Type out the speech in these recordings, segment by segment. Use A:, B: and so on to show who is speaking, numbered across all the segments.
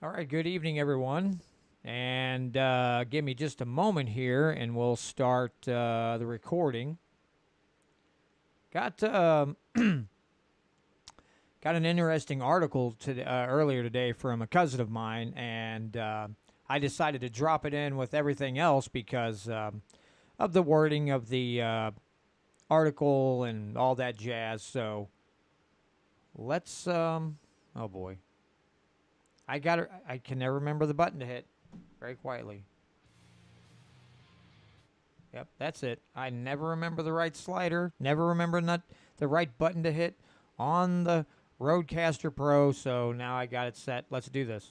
A: All right, good evening, everyone. And give me just a moment here, and we'll start the recording. Got got an interesting article earlier today from a cousin of mine, and I decided to drop it in with everything else because of the wording of the article and all that jazz. So let's. Oh boy, I got. I can never remember the button to hit. Very quietly. Yep, that's it. I never remember the right slider. Never remember the right button to hit on the Rodecaster Pro. So now I got it set. Let's do this.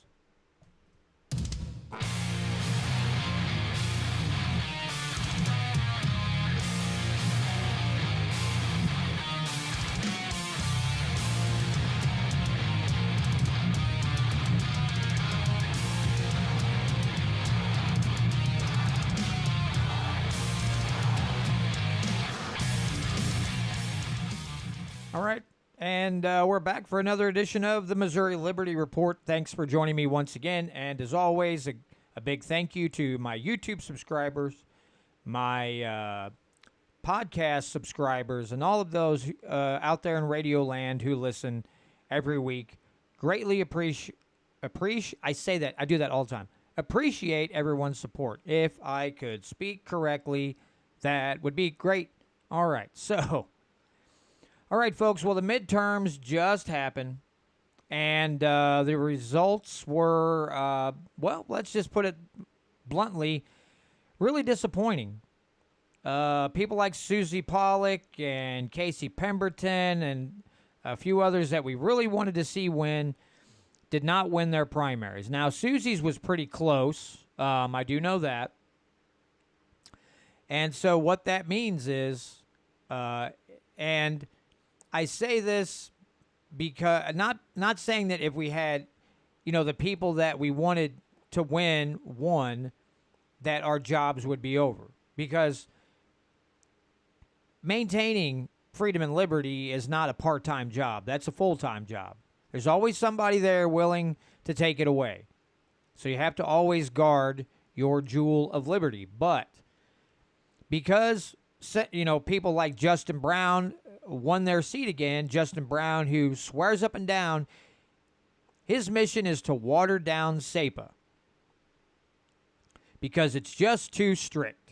A: All right. And we're back for another edition of the Missouri Liberty Report. Thanks for joining me once again. And as always, a big thank you to my YouTube subscribers, my podcast subscribers, and all of those out there in Radio Land who listen every week. Greatly appreciate. I say that. I do that all the time. Appreciate everyone's support. If I could speak correctly, that would be great. All right. So. All right, folks. Well, the midterms just happened, and the results were, well, let's just put it bluntly, really disappointing. People like Susie Pollock and Casey Pemberton and a few others that we really wanted to see win did not win their primaries. Now, Susie's was pretty close. I do know that. And so what that means is, and I say this because not saying that if we had, the people that we wanted to win won, that our jobs would be over. Because maintaining freedom and liberty is not a part-time job. That's a full-time job. There's always somebody there willing to take it away. So you have to always guard your jewel of liberty. But because, people like Justin Brown won their seat again, Justin Brown, who swears up and down his mission is to water down SEPA because it's just too strict.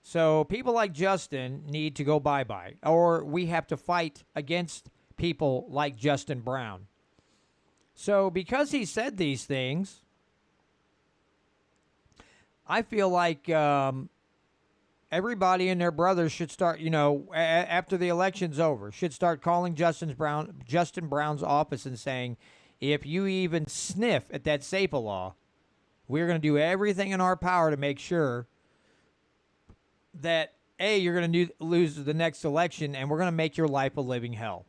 A: So people like Justin need to go bye-bye, or we have to fight against people like Justin Brown. So because he said these things, I feel like everybody and their brothers should start, after the election's over, should start calling Justin Brown's office and saying, if you even sniff at that SEPA law, we're going to do everything in our power to make sure that, A, you're going to lose the next election, and we're going to make your life a living hell.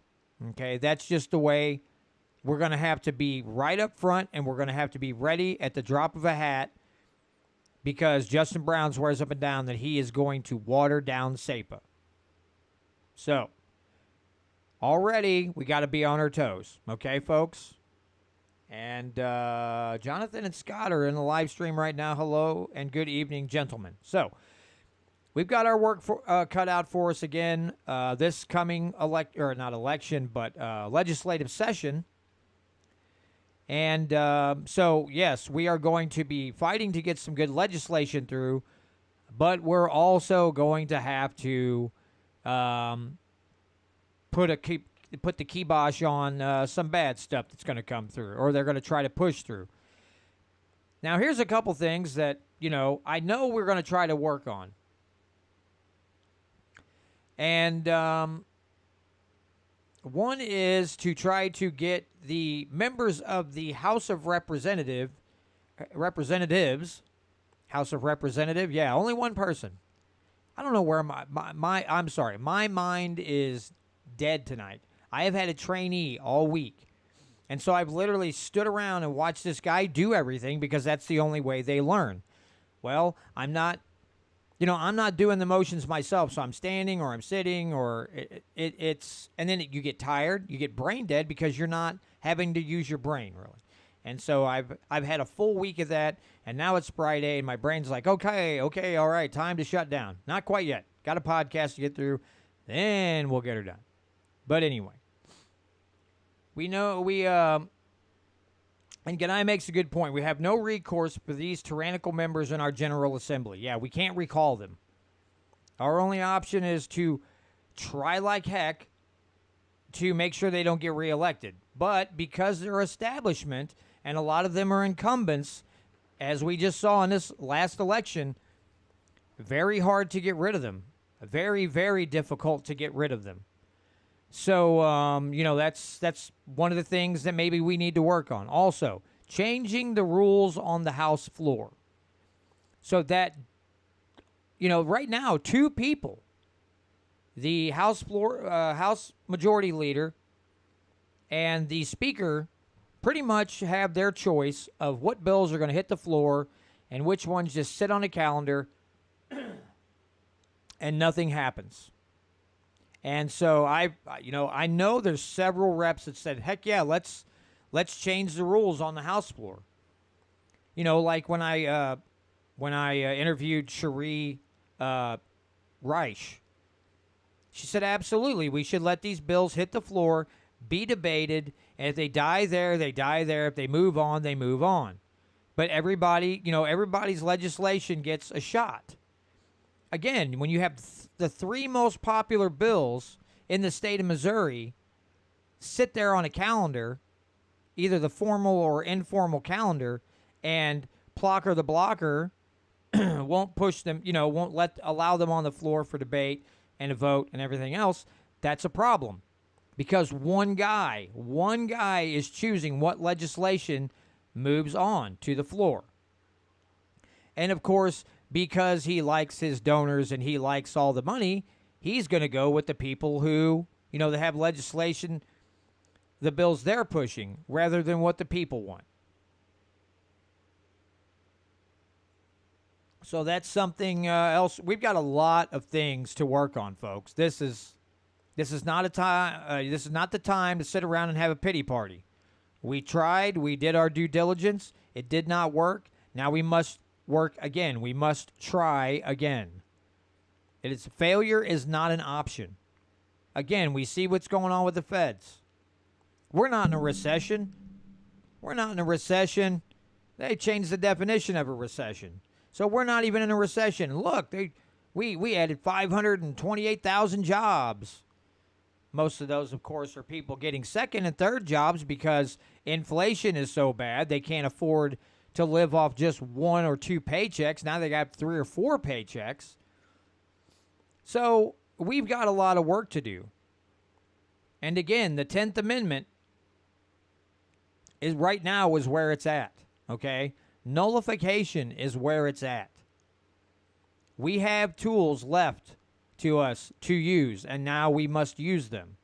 A: Okay? That's just the way we're going to have to be right up front, and we're going to have to be ready at the drop of a hat, because Justin Brown swears up and down that he is going to water down SEPA. So, already we got to be on our toes. Okay, folks? And Jonathan and Scott are in the live stream right now. Hello and good evening, gentlemen. So, we've got our work cut out for us again. This coming legislative session. And so, yes, we are going to be fighting to get some good legislation through, but we're also going to have to put the kibosh on some bad stuff that's going to come through, or they're going to try to push through. Now, here's a couple things that, I know we're going to try to work on. And one is to try to get the members of the House of Representatives, House of Representative, yeah, only one person. I don't know where I'm sorry, my mind is dead tonight. I have had a trainee all week, and so I've literally stood around and watched this guy do everything because that's the only way they learn. Well, I'm not doing the motions myself, so I'm standing or I'm sitting or it's, and then you get tired, you get brain dead because you're not having to use your brain, really. And so I've had a full week of that, and now it's Friday, and my brain's like, okay, all right, time to shut down. Not quite yet. Got a podcast to get through, then we'll get her done. But anyway, we know and Ganai makes a good point. We have no recourse for these tyrannical members in our General Assembly. Yeah, we can't recall them. Our only option is to try like heck to make sure they don't get reelected. But because they're establishment and a lot of them are incumbents, as we just saw in this last election, very hard to get rid of them. Very, very difficult to get rid of them. So, that's one of the things that maybe we need to work on. Also, changing the rules on the House floor so that, right now, two people, the House Majority Leader and the Speaker, pretty much have their choice of what bills are going to hit the floor and which ones just sit on a calendar and nothing happens. And so I know there's several reps that said, heck yeah, let's change the rules on the House floor. Like when I interviewed Cherie Reich, she said absolutely we should let these bills hit the floor, be debated, and if they die there, they die there. If they move on, they move on. But everybody's legislation gets a shot. Again, when you have the three most popular bills in the state of Missouri sit there on a calendar, either the formal or informal calendar, and Plocker the blocker won't push them, won't allow them on the floor for debate and a vote and everything else, that's a problem. Because one guy is choosing what legislation moves on to the floor. And of course, because he likes his donors and he likes all the money, he's going to go with the people who, they have legislation, the bills they're pushing, rather than what the people want. So that's something else. We've got a lot of things to work on, folks. This is not a time. This is not the time to sit around and have a pity party. We tried. We did our due diligence. It did not work. Now we must work again. We must try again. Failure is not an option. Again, we see what's going on with the feds. We're not in a recession. They changed the definition of a recession. So we're not even in a recession. Look, we added 528,000 jobs. Most of those, of course, are people getting second and third jobs because inflation is so bad they can't afford to live off just one or two paychecks. Now they got 3 or 4 paychecks. So we've got a lot of work to do. And again, the 10th Amendment is where it's at, okay? Nullification is where it's at. We have tools left to us to use, and now we must use them.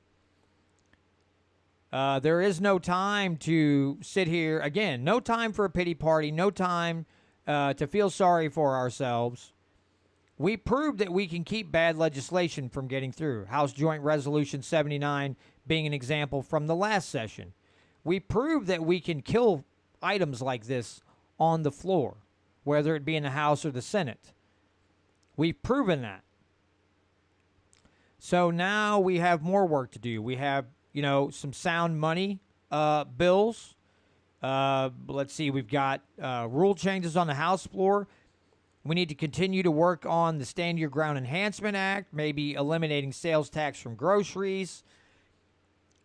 A: There is no time to sit here. Again, no time for a pity party, no time to feel sorry for ourselves. We proved that we can keep bad legislation from getting through. House Joint Resolution 79 being an example from the last session. We proved that we can kill items like this on the floor, whether it be in the House or the Senate. We've proven that. So now we have more work to do. We have, some sound money bills. Let's see, we've got rule changes on the House floor. We need to continue to work on the Stand Your Ground Enhancement Act, maybe eliminating sales tax from groceries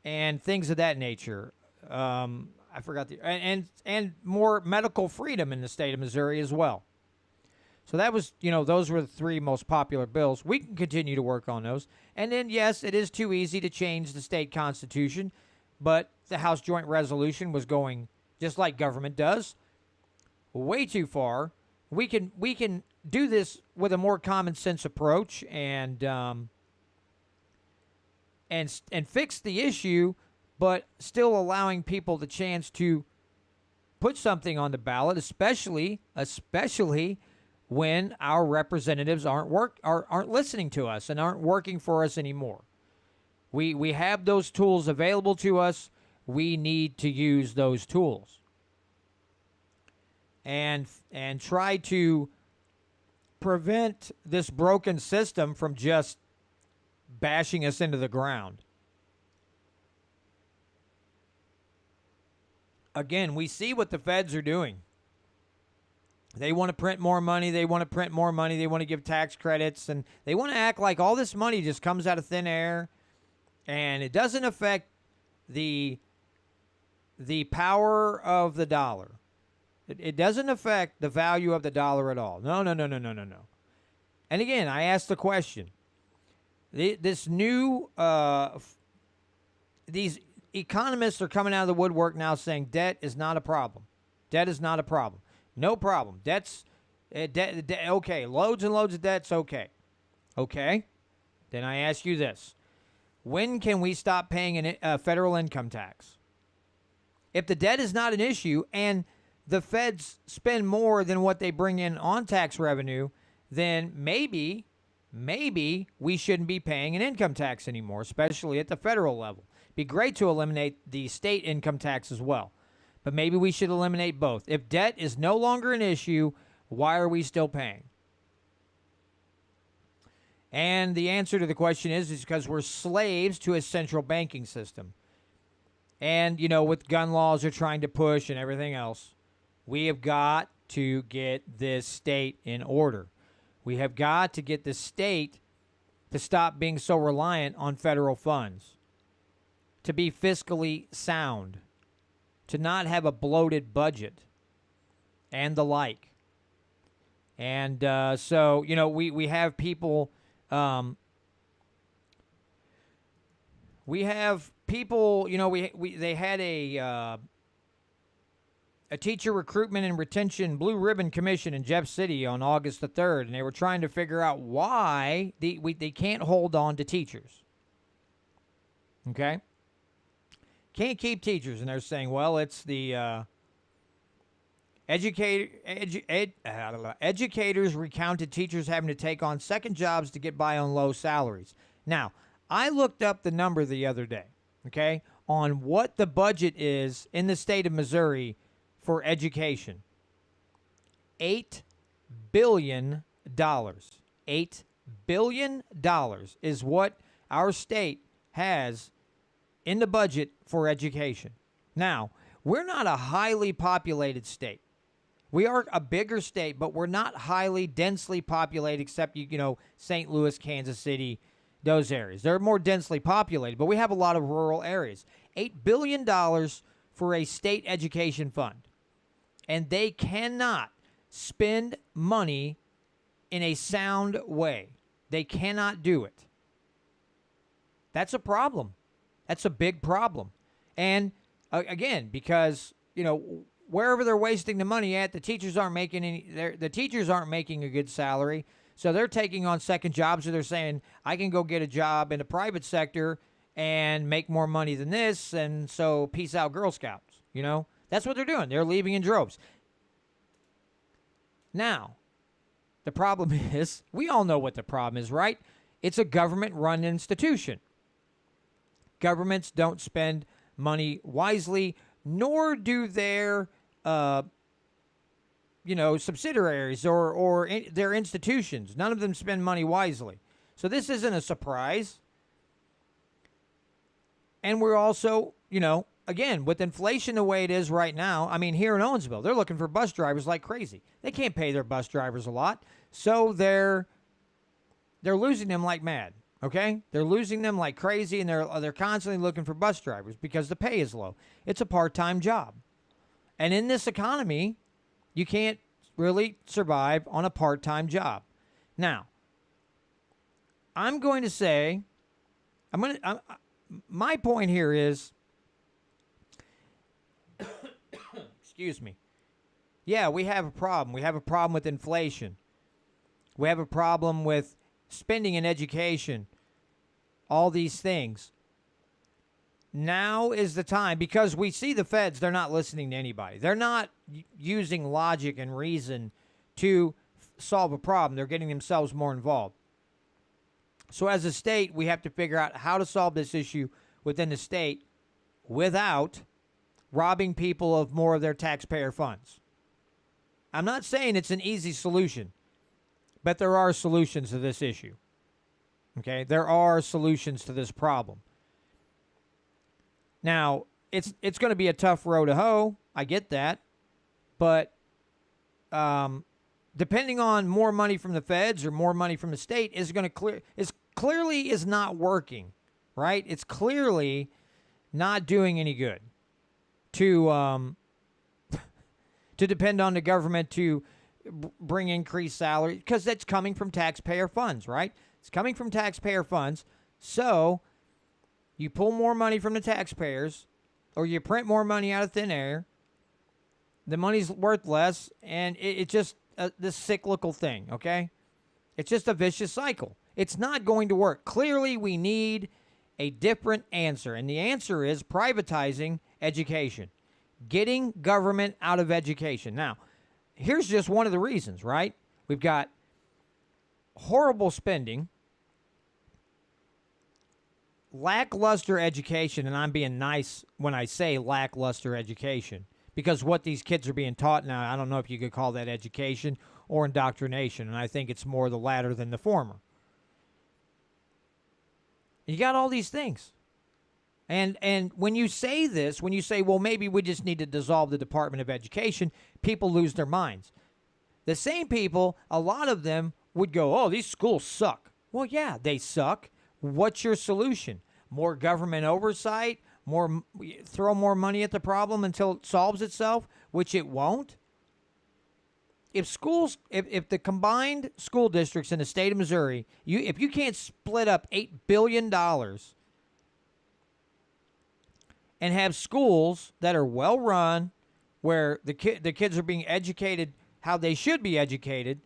A: and things of that nature. I forgot and more medical freedom in the state of Missouri as well. So that was, those were the 3 most popular bills. We can continue to work on those. And then, yes, it is too easy to change the state constitution, but the House Joint Resolution was going, just like government does, way too far. We can do this with a more common sense approach and fix the issue, but still allowing people the chance to put something on the ballot, especially when our representatives aren't listening to us and aren't working for us anymore. We have those tools available to us. We need to use those tools. and try to prevent this broken system from just bashing us into the ground. Again, we see what the feds are doing. They want to print more money. They want to print more money. They want to give tax credits. And they want to act like all this money just comes out of thin air. And it doesn't affect the power of the dollar. It doesn't affect the value of the dollar at all. No, no, no, no, no, no, no. And again, I asked the question. This new, these economists are coming out of the woodwork now saying debt is not a problem. Debt is not a problem. No problem. Debt's, okay, loads and loads of debt's okay. Okay? Then I ask you this. When can we stop paying a federal income tax? If the debt is not an issue and the feds spend more than what they bring in on tax revenue, then maybe we shouldn't be paying an income tax anymore, especially at the federal level. It'd be great to eliminate the state income tax as well, but maybe we should eliminate both. If debt is no longer an issue, why are we still paying? And the answer to the question is because we're slaves to a central banking system. And, you know, with gun laws they're trying to push and everything else, we have got to get this state in order. We have got to get the state to stop being so reliant on federal funds, to be fiscally sound, to not have a bloated budget, and the like. And so, you know, we have people... we have people, you know, they had a teacher recruitment and retention blue ribbon commission in Jeff City on August the 3rd, and they were trying to figure out why they can't hold on to teachers. Okay? Can't keep teachers, and they're saying, well, it's the educators recounted teachers having to take on second jobs to get by on low salaries. Now, I looked up the number the other day, okay, on what the budget is in the state of Missouri for education. $8 billion. $8 billion is what our state has in the budget for education. Now, we're not a highly populated state. We are a bigger state, but we're not highly, densely populated except, you know, St. Louis, Kansas City, those areas. They're more densely populated, but we have a lot of rural areas. $8 billion for a state education fund. And they cannot spend money in a sound way. They cannot do it. That's a problem. That's a big problem. And again, because, you know, wherever they're wasting the money at, the teachers aren't making a good salary. So they're taking on second jobs, or they're saying, I can go get a job in the private sector and make more money than this, and so peace out, Girl Scouts. You know, that's what they're doing. They're leaving in droves. Now, the problem is, we all know what the problem is, right? It's a government-run institution. Governments don't spend money wisely, nor do their subsidiaries or their institutions. None of them spend money wisely. So this isn't a surprise. And we're also, you know, again, with inflation the way it is right now, I mean, here in Owensville, they're looking for bus drivers like crazy. They can't pay their bus drivers a lot, so they're losing them like mad. Okay? They're losing them like crazy, and they're constantly looking for bus drivers because the pay is low. It's a part-time job. And in this economy, you can't really survive on a part-time job. Now, I'm going to say, my point here is, excuse me, yeah, we have a problem. We have a problem with inflation. We have a problem with spending in education, all these things. Now is the time, because we see the feds, they're not listening to anybody. They're not using logic and reason to solve a problem. They're getting themselves more involved. So as a state, we have to figure out how to solve this issue within the state without robbing people of more of their taxpayer funds. I'm not saying it's an easy solution, but there are solutions to this issue. Okay? There are solutions to this problem. Now, it's going to be a tough row to hoe. I get that. But depending on more money from the feds or more money from the state is going to clearly is not working, right? It's clearly not doing any good to to depend on the government to bring increased salary, because that's coming from taxpayer funds, right? It's coming from taxpayer funds. So you pull more money from the taxpayers, or you print more money out of thin air. The money's worth less, and it's just this cyclical thing, okay? It's just a vicious cycle. It's not going to work. Clearly, we need a different answer, and the answer is privatizing education, getting government out of education. Now, here's just one of the reasons, right? We've got horrible spending, lackluster education, and I'm being nice when I say lackluster education, because what these kids are being taught now, I don't know if you could call that education or indoctrination, and I think it's more the latter than the former. You got all these things. And when you say this, when you say, well, maybe we just need to dissolve the Department of Education, people lose their minds. The same people, a lot of them would go, oh, these schools suck. Well, yeah, they suck. What's your solution? More government oversight? Throw more money at the problem until it solves itself, which it won't? If the combined school districts in the state of Missouri, if you can't split up $8 billion and have schools that are well run, where the kids are being educated how they should be educated,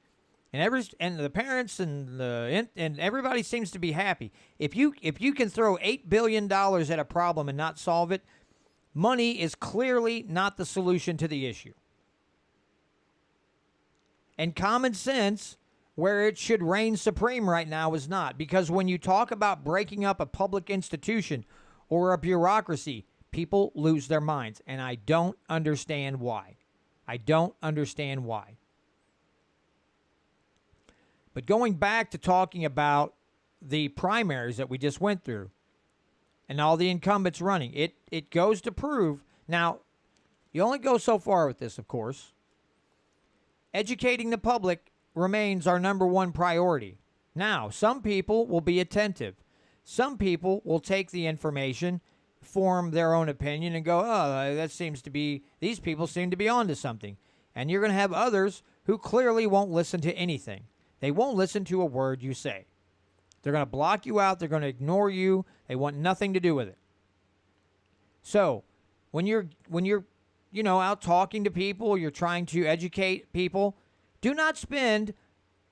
A: and the parents and everybody seems to be happy. If you can throw $8 billion at a problem and not solve it, money is clearly not the solution to the issue. And common sense, where it should reign supreme right now, is not. Because when you talk about breaking up a public institution or a bureaucracy, people lose their minds. And I don't understand why. I don't understand why. But going back to talking about the primaries that we just went through and all the incumbents running, it goes to prove. Now, you only go so far with this, of course. Educating the public remains our number one priority. Now, some people will be attentive. Some people will take the information, form their own opinion, and go, oh, these people seem to be onto something. And you're going to have others who clearly won't listen to anything. They won't listen to a word you say. They're going to block you out. They're going to ignore you. They want nothing to do with it. So, when you're out talking to people, you're trying to educate people, do not spend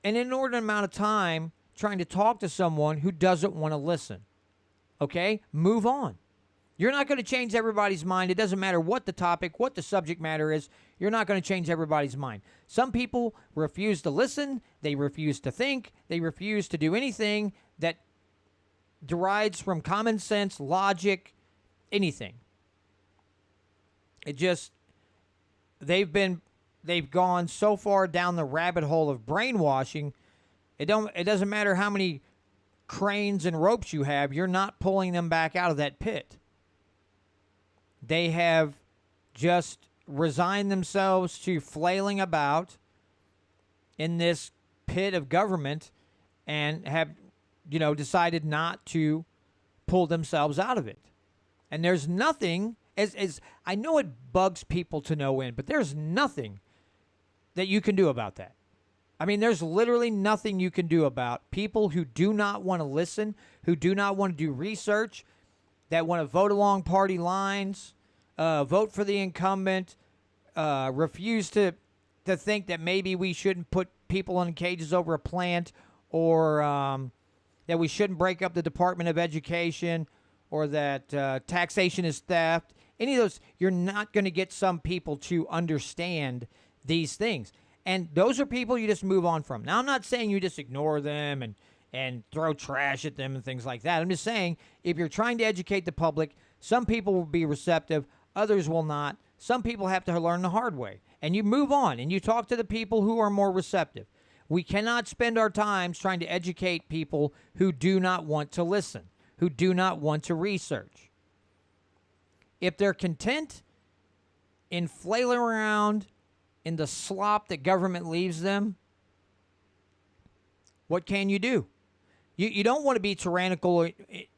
A: an inordinate amount of time trying to talk to someone who doesn't want to listen. Okay? Move on. You're not going to change everybody's mind. It doesn't matter what the topic, what the subject matter is. You're not going to change everybody's mind. Some people refuse to listen. They refuse to think. They refuse to do anything that derives from common sense, logic, anything. They've gone so far down the rabbit hole of brainwashing. It doesn't matter how many cranes and ropes you have. You're not pulling them back out of that pit. They have just resigned themselves to flailing about in this pit of government and have, decided not to pull themselves out of it. And there's nothing, as I know it bugs people to no end, but there's nothing that you can do about that. I mean, there's literally nothing you can do about people who do not want to listen, who do not want to do research, that want to vote along party lines, vote for the incumbent, refuse to think that maybe we shouldn't put people in cages over a plant, or that we shouldn't break up the Department of Education, or that taxation is theft. Any of those, you're not going to get some people to understand these things. And those are people you just move on from. Now, I'm not saying you just ignore them and throw trash at them and things like that. I'm just saying, if you're trying to educate the public, some people will be receptive, others will not. Some people have to learn the hard way. and you move on and you talk to the people who are more receptive. We cannot spend our time trying to educate people who do not want to listen, who do not want to research. If they're content in flailing around in the slop that government leaves them, what can you do? You don't want to be tyrannical.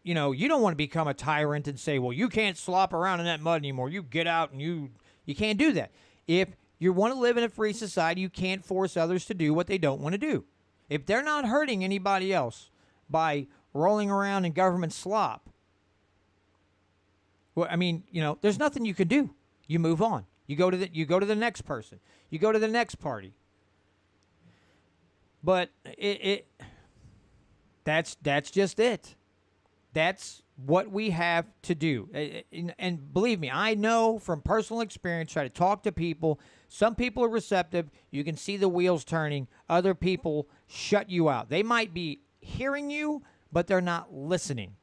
A: You don't want to become a tyrant and say, well, you can't slop around in that mud anymore. You get out and you can't do that. If you want to live in a free society, you can't force others to do what they don't want to do. If they're not hurting anybody else by rolling around in government slop, well, there's nothing you can do. You move on. You go to the next person. You go to the next party. But that's just it. That's what we have to do. And believe me, I know from personal experience, try to talk to people. Some people are receptive. You can see the wheels turning. Other people shut you out. They might be hearing you, but they're not listening.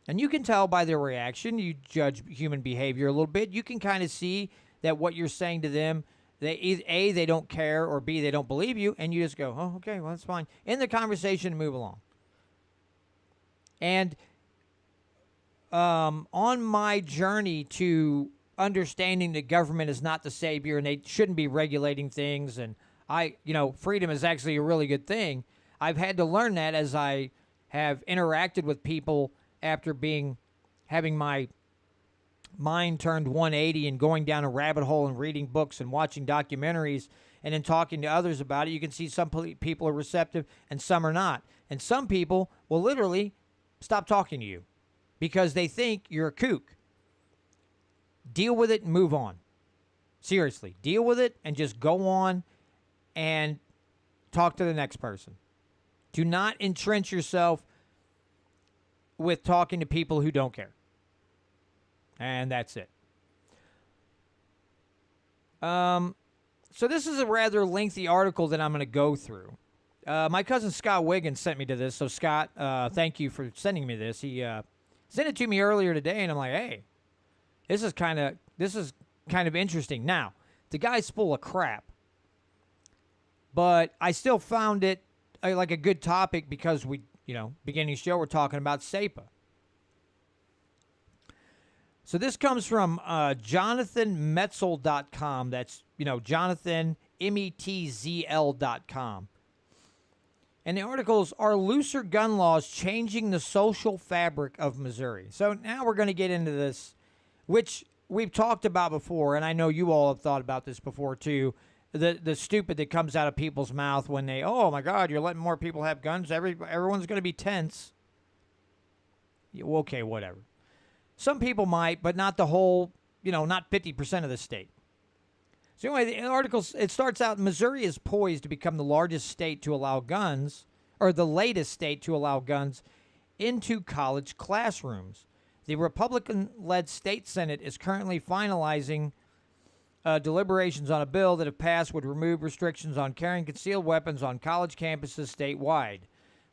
A: And you can tell by their reaction. You judge human behavior a little bit. You can kind of see that what you're saying to them, they don't care, or B, they don't believe you, and you just go, oh, okay, well, that's fine. End the conversation and move along. And on my journey to understanding that government is not the savior and they shouldn't be regulating things, and freedom is actually a really good thing, I've had to learn that as I have interacted with people after having my mind turned 180 and going down a rabbit hole and reading books and watching documentaries and then talking to others about it. You can see some people are receptive and some are not. And some people will literally stop talking to you because they think you're a kook. Deal with it and move on. Seriously, deal with it and just go on and talk to the next person. Do not entrench yourself with talking to people who don't care. And that's it. So this is a rather lengthy article that I'm going to go through. My cousin Scott Wiggins sent me to this. So Scott, thank you for sending me this. He sent it to me earlier today, and I'm like, hey, this is kind of interesting. Now, the guy's full of crap, but I still found it like a good topic because beginning of the show, we're talking about SEPA. So this comes from JonathanMetzl.com. That's, Jonathan, METZL.com. And the articles, are looser gun laws changing the social fabric of Missouri? So now we're going to get into this, which we've talked about before, and I know you all have thought about this before too. The stupid that comes out of people's mouth when they, oh my God, you're letting more people have guns. Everyone's going to be tense. Okay, whatever. Some people might, but not the whole, not 50% of the state. So anyway, the article, it starts out, Missouri is poised to become the largest state to allow guns, or the latest state to allow guns into college classrooms. The Republican-led state Senate is currently finalizing deliberations on a bill that, if passed, would remove restrictions on carrying concealed weapons on college campuses statewide.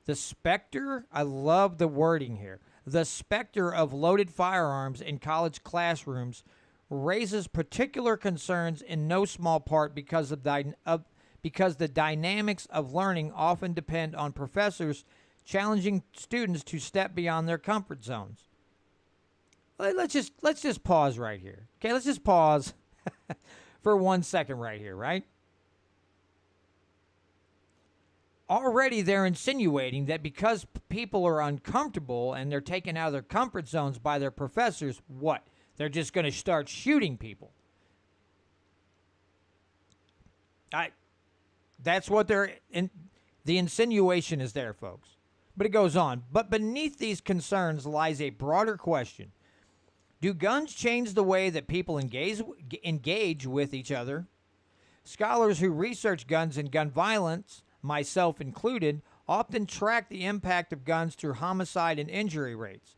A: The specter, I love the wording here, the specter of loaded firearms in college classrooms raises particular concerns in no small part because the dynamics of learning often depend on professors challenging students to step beyond their comfort zones. Let's just pause right here. Okay, let's just pause for 1 second right here, right? Already they're insinuating that because people are uncomfortable and they're taken out of their comfort zones by their professors, what? They're just going to start shooting people. That's what the insinuation is there, folks. But it goes on. But beneath these concerns lies a broader question. Do guns change the way that people engage with each other? Scholars who research guns and gun violence, myself included, often track the impact of guns through homicide and injury rates.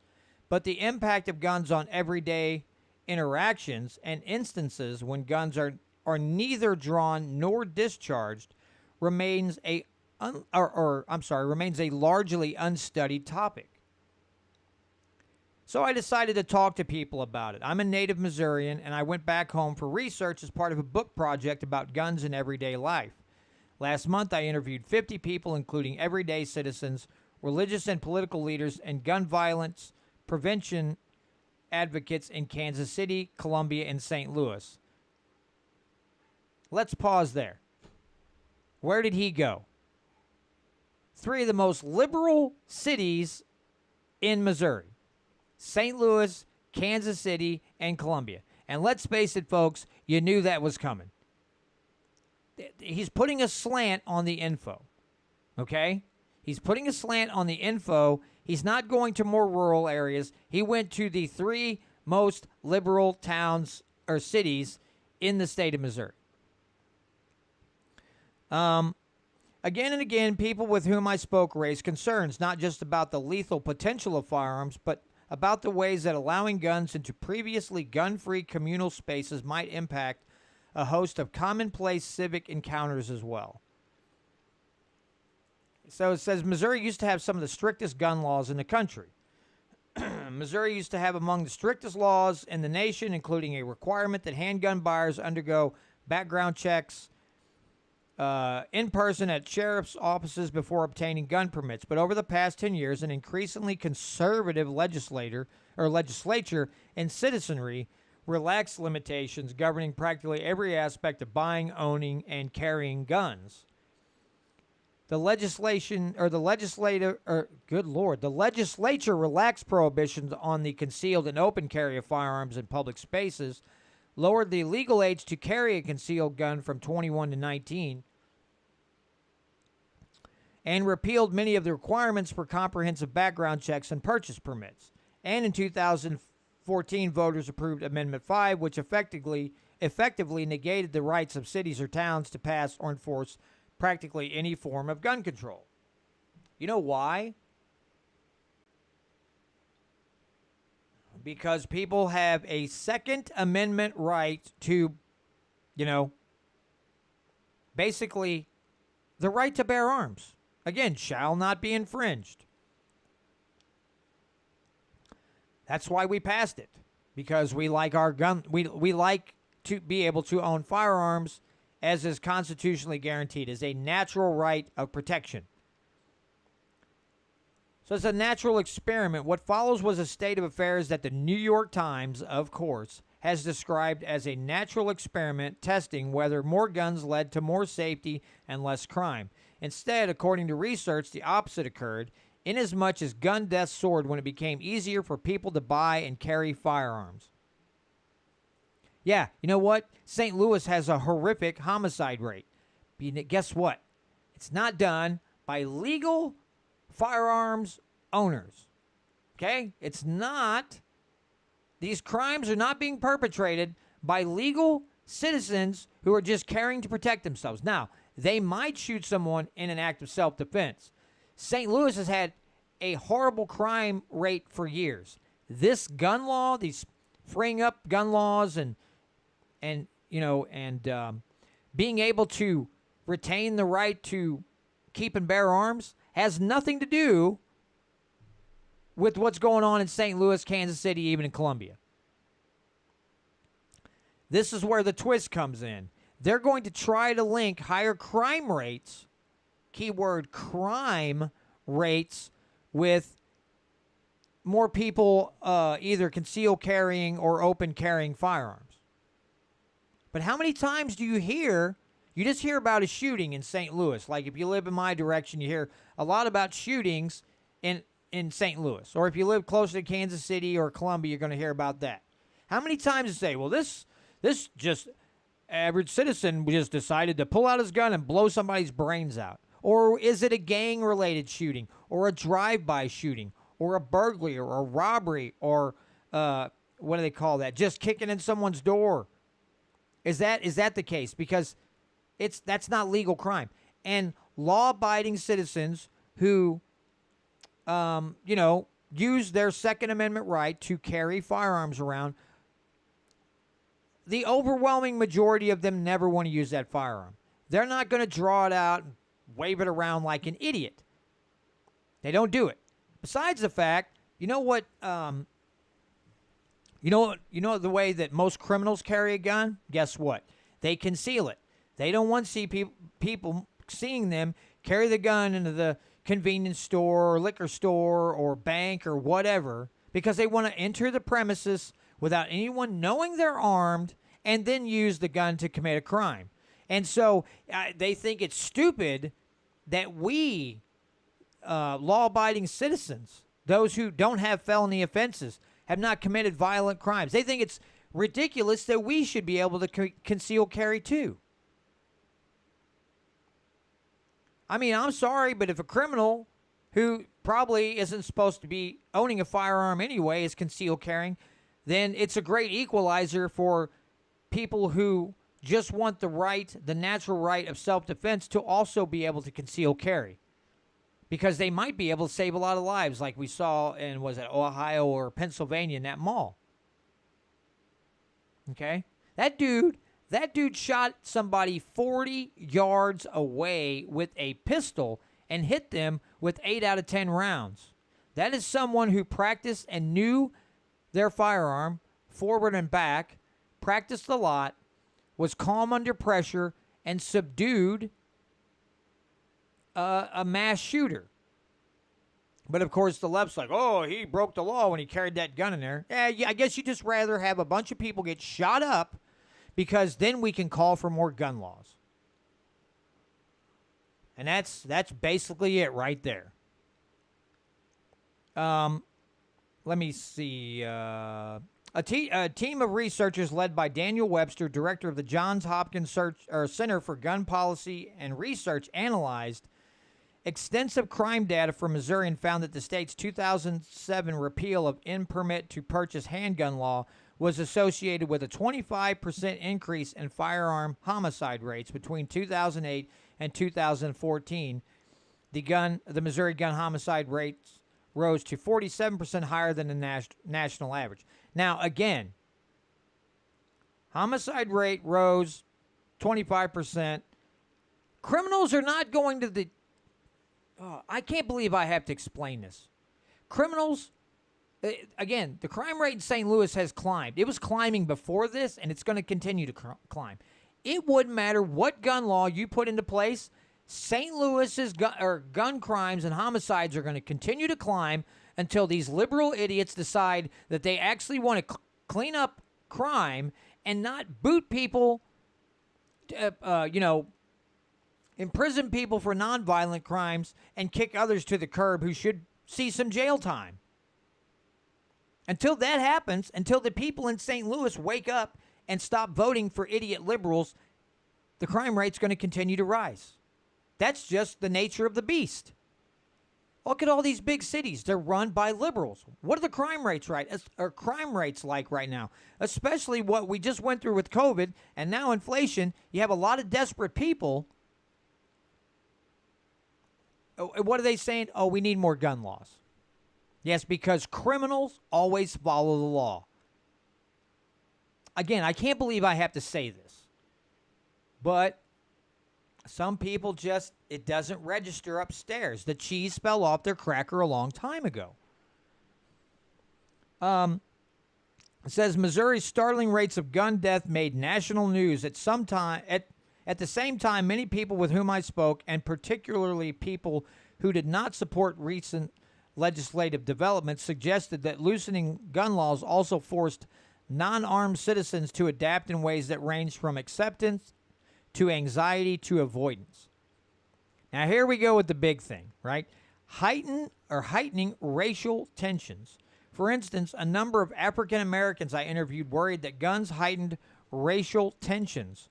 A: But the impact of guns on everyday interactions and instances when guns are neither drawn nor discharged remains a largely unstudied topic. So I decided to talk to people about it. I'm a native Missourian, and I went back home for research as part of a book project about guns in everyday life. Last month, I interviewed 50 people, including everyday citizens, religious and political leaders, and gun violence prevention advocates in Kansas City, Columbia, and St. Louis. Let's pause there. Where did he go? Three of the most liberal cities in Missouri: St. Louis, Kansas City, and Columbia. And let's face it, folks, you knew that was coming. He's putting a slant on the info, okay? He's putting a slant on the info. He's not going to more rural areas. He went to the three most liberal towns or cities in the state of Missouri. Again and again, people with whom I spoke raised concerns, not just about the lethal potential of firearms, but about the ways that allowing guns into previously gun-free communal spaces might impact a host of commonplace civic encounters as well. So it says Missouri used to have some of the strictest gun laws in the country. Missouri used to have among the strictest laws in the nation, including a requirement that handgun buyers undergo background checks in person at sheriff's offices before obtaining gun permits. But over the past 10 years, an increasingly conservative legislature and citizenry relaxed limitations governing practically every aspect of buying, owning, and carrying guns. The legislature relaxed prohibitions on the concealed and open carry of firearms in public spaces, lowered the legal age to carry a concealed gun from 21 to 19, and repealed many of the requirements for comprehensive background checks and purchase permits. And in 2014, voters approved Amendment 5, which effectively negated the rights of cities or towns to pass or enforce practically any form of gun control. You know why? Because people have a Second Amendment right to, basically the right to bear arms. Again, shall not be infringed. That's why we passed it, because we like our gun. We like to be able to own firearms, as is constitutionally guaranteed, as a natural right of protection. So it's a natural experiment. What follows was a state of affairs that the New York Times, of course, has described as a natural experiment testing whether more guns led to more safety and less crime. Instead, according to research, the opposite occurred, inasmuch as gun deaths soared when it became easier for people to buy and carry firearms. Yeah, you know what? St. Louis has a horrific homicide rate. But guess what? It's not done by legal firearms owners. Okay? It's not. These crimes are not being perpetrated by legal citizens who are just carrying to protect themselves. Now, they might shoot someone in an act of self-defense. St. Louis has had a horrible crime rate for years. This gun law, these freeing up gun laws and being able to retain the right to keep and bear arms has nothing to do with what's going on in St. Louis, Kansas City, even in Columbia. This is where the twist comes in. They're going to try to link higher crime rates, keyword crime rates, with more people either concealed carrying or open carrying firearms. But how many times do you just hear about a shooting in St. Louis? Like if you live in my direction, you hear a lot about shootings in St. Louis. Or if you live closer to Kansas City or Columbia, you're going to hear about that. How many times you say, well, this just average citizen just decided to pull out his gun and blow somebody's brains out? Or is it a gang-related shooting or a drive-by shooting or a burglary or a robbery or what do they call that? Just kicking in someone's door. Is that the case? Because that's not legal crime. And law-abiding citizens who, use their Second Amendment right to carry firearms around, the overwhelming majority of them never want to use that firearm. They're not going to draw it out and wave it around like an idiot. They don't do it. Besides the fact, you know what You know the way that most criminals carry a gun? Guess what? They conceal it. They don't want to see people seeing them carry the gun into the convenience store or liquor store or bank or whatever because they want to enter the premises without anyone knowing they're armed and then use the gun to commit a crime. And so they think it's stupid that we, law-abiding citizens, those who don't have felony offenses, have not committed violent crimes. They think it's ridiculous that we should be able to conceal carry too. I mean, I'm sorry, but if a criminal who probably isn't supposed to be owning a firearm anyway is concealed carrying, then it's a great equalizer for people who just want the natural right of self-defense to also be able to conceal carry. Because they might be able to save a lot of lives like we saw in, was it Ohio or Pennsylvania in that mall. Okay? That dude shot somebody 40 yards away with a pistol and hit them with 8 out of 10 rounds. That is someone who practiced and knew their firearm forward and back, practiced a lot, was calm under pressure, and subdued a mass shooter. But of course, the left's like, oh, he broke the law when he carried that gun in there. Yeah, I guess you just rather have a bunch of people get shot up because then we can call for more gun laws. And that's basically it right there. Let me see. A team of researchers led by Daniel Webster, director of the Johns Hopkins Center for Gun Policy and Research, analyzed extensive crime data from Missouri and found that the state's 2007 repeal of in-permit to purchase handgun law was associated with a 25% increase in firearm homicide rates between 2008 and 2014. The Missouri gun homicide rates rose to 47% higher than the national average. Now, again, homicide rate rose 25%. Criminals are not going to the... I can't believe I have to explain this. Criminals, again, the crime rate in St. Louis has climbed. It was climbing before this, and it's going to continue to climb. It wouldn't matter what gun law you put into place. St. Louis's gun crimes and homicides are going to continue to climb until these liberal idiots decide that they actually want to clean up crime and not boot people, imprison people for nonviolent crimes and kick others to the curb who should see some jail time. Until that happens, until the people in St. Louis wake up and stop voting for idiot liberals, the crime rate's going to continue to rise. That's just the nature of the beast. Look at all these big cities. They're run by liberals. What are the crime rates like right now? Especially what we just went through with COVID and now inflation. You have a lot of desperate people. What are they saying? Oh, we need more gun laws. Yes, because criminals always follow the law. Again, I can't believe I have to say this, but some people just, it doesn't register upstairs. The cheese fell off their cracker a long time ago. It says Missouri's startling rates of gun death made national news at the same time. Many people with whom I spoke, and particularly people who did not support recent legislative developments, suggested that loosening gun laws also forced non-armed citizens to adapt in ways that range from acceptance to anxiety to avoidance. Now here we go with the big thing, right? Heightening racial tensions. For instance, a number of African Americans I interviewed worried that guns heightened racial tensions.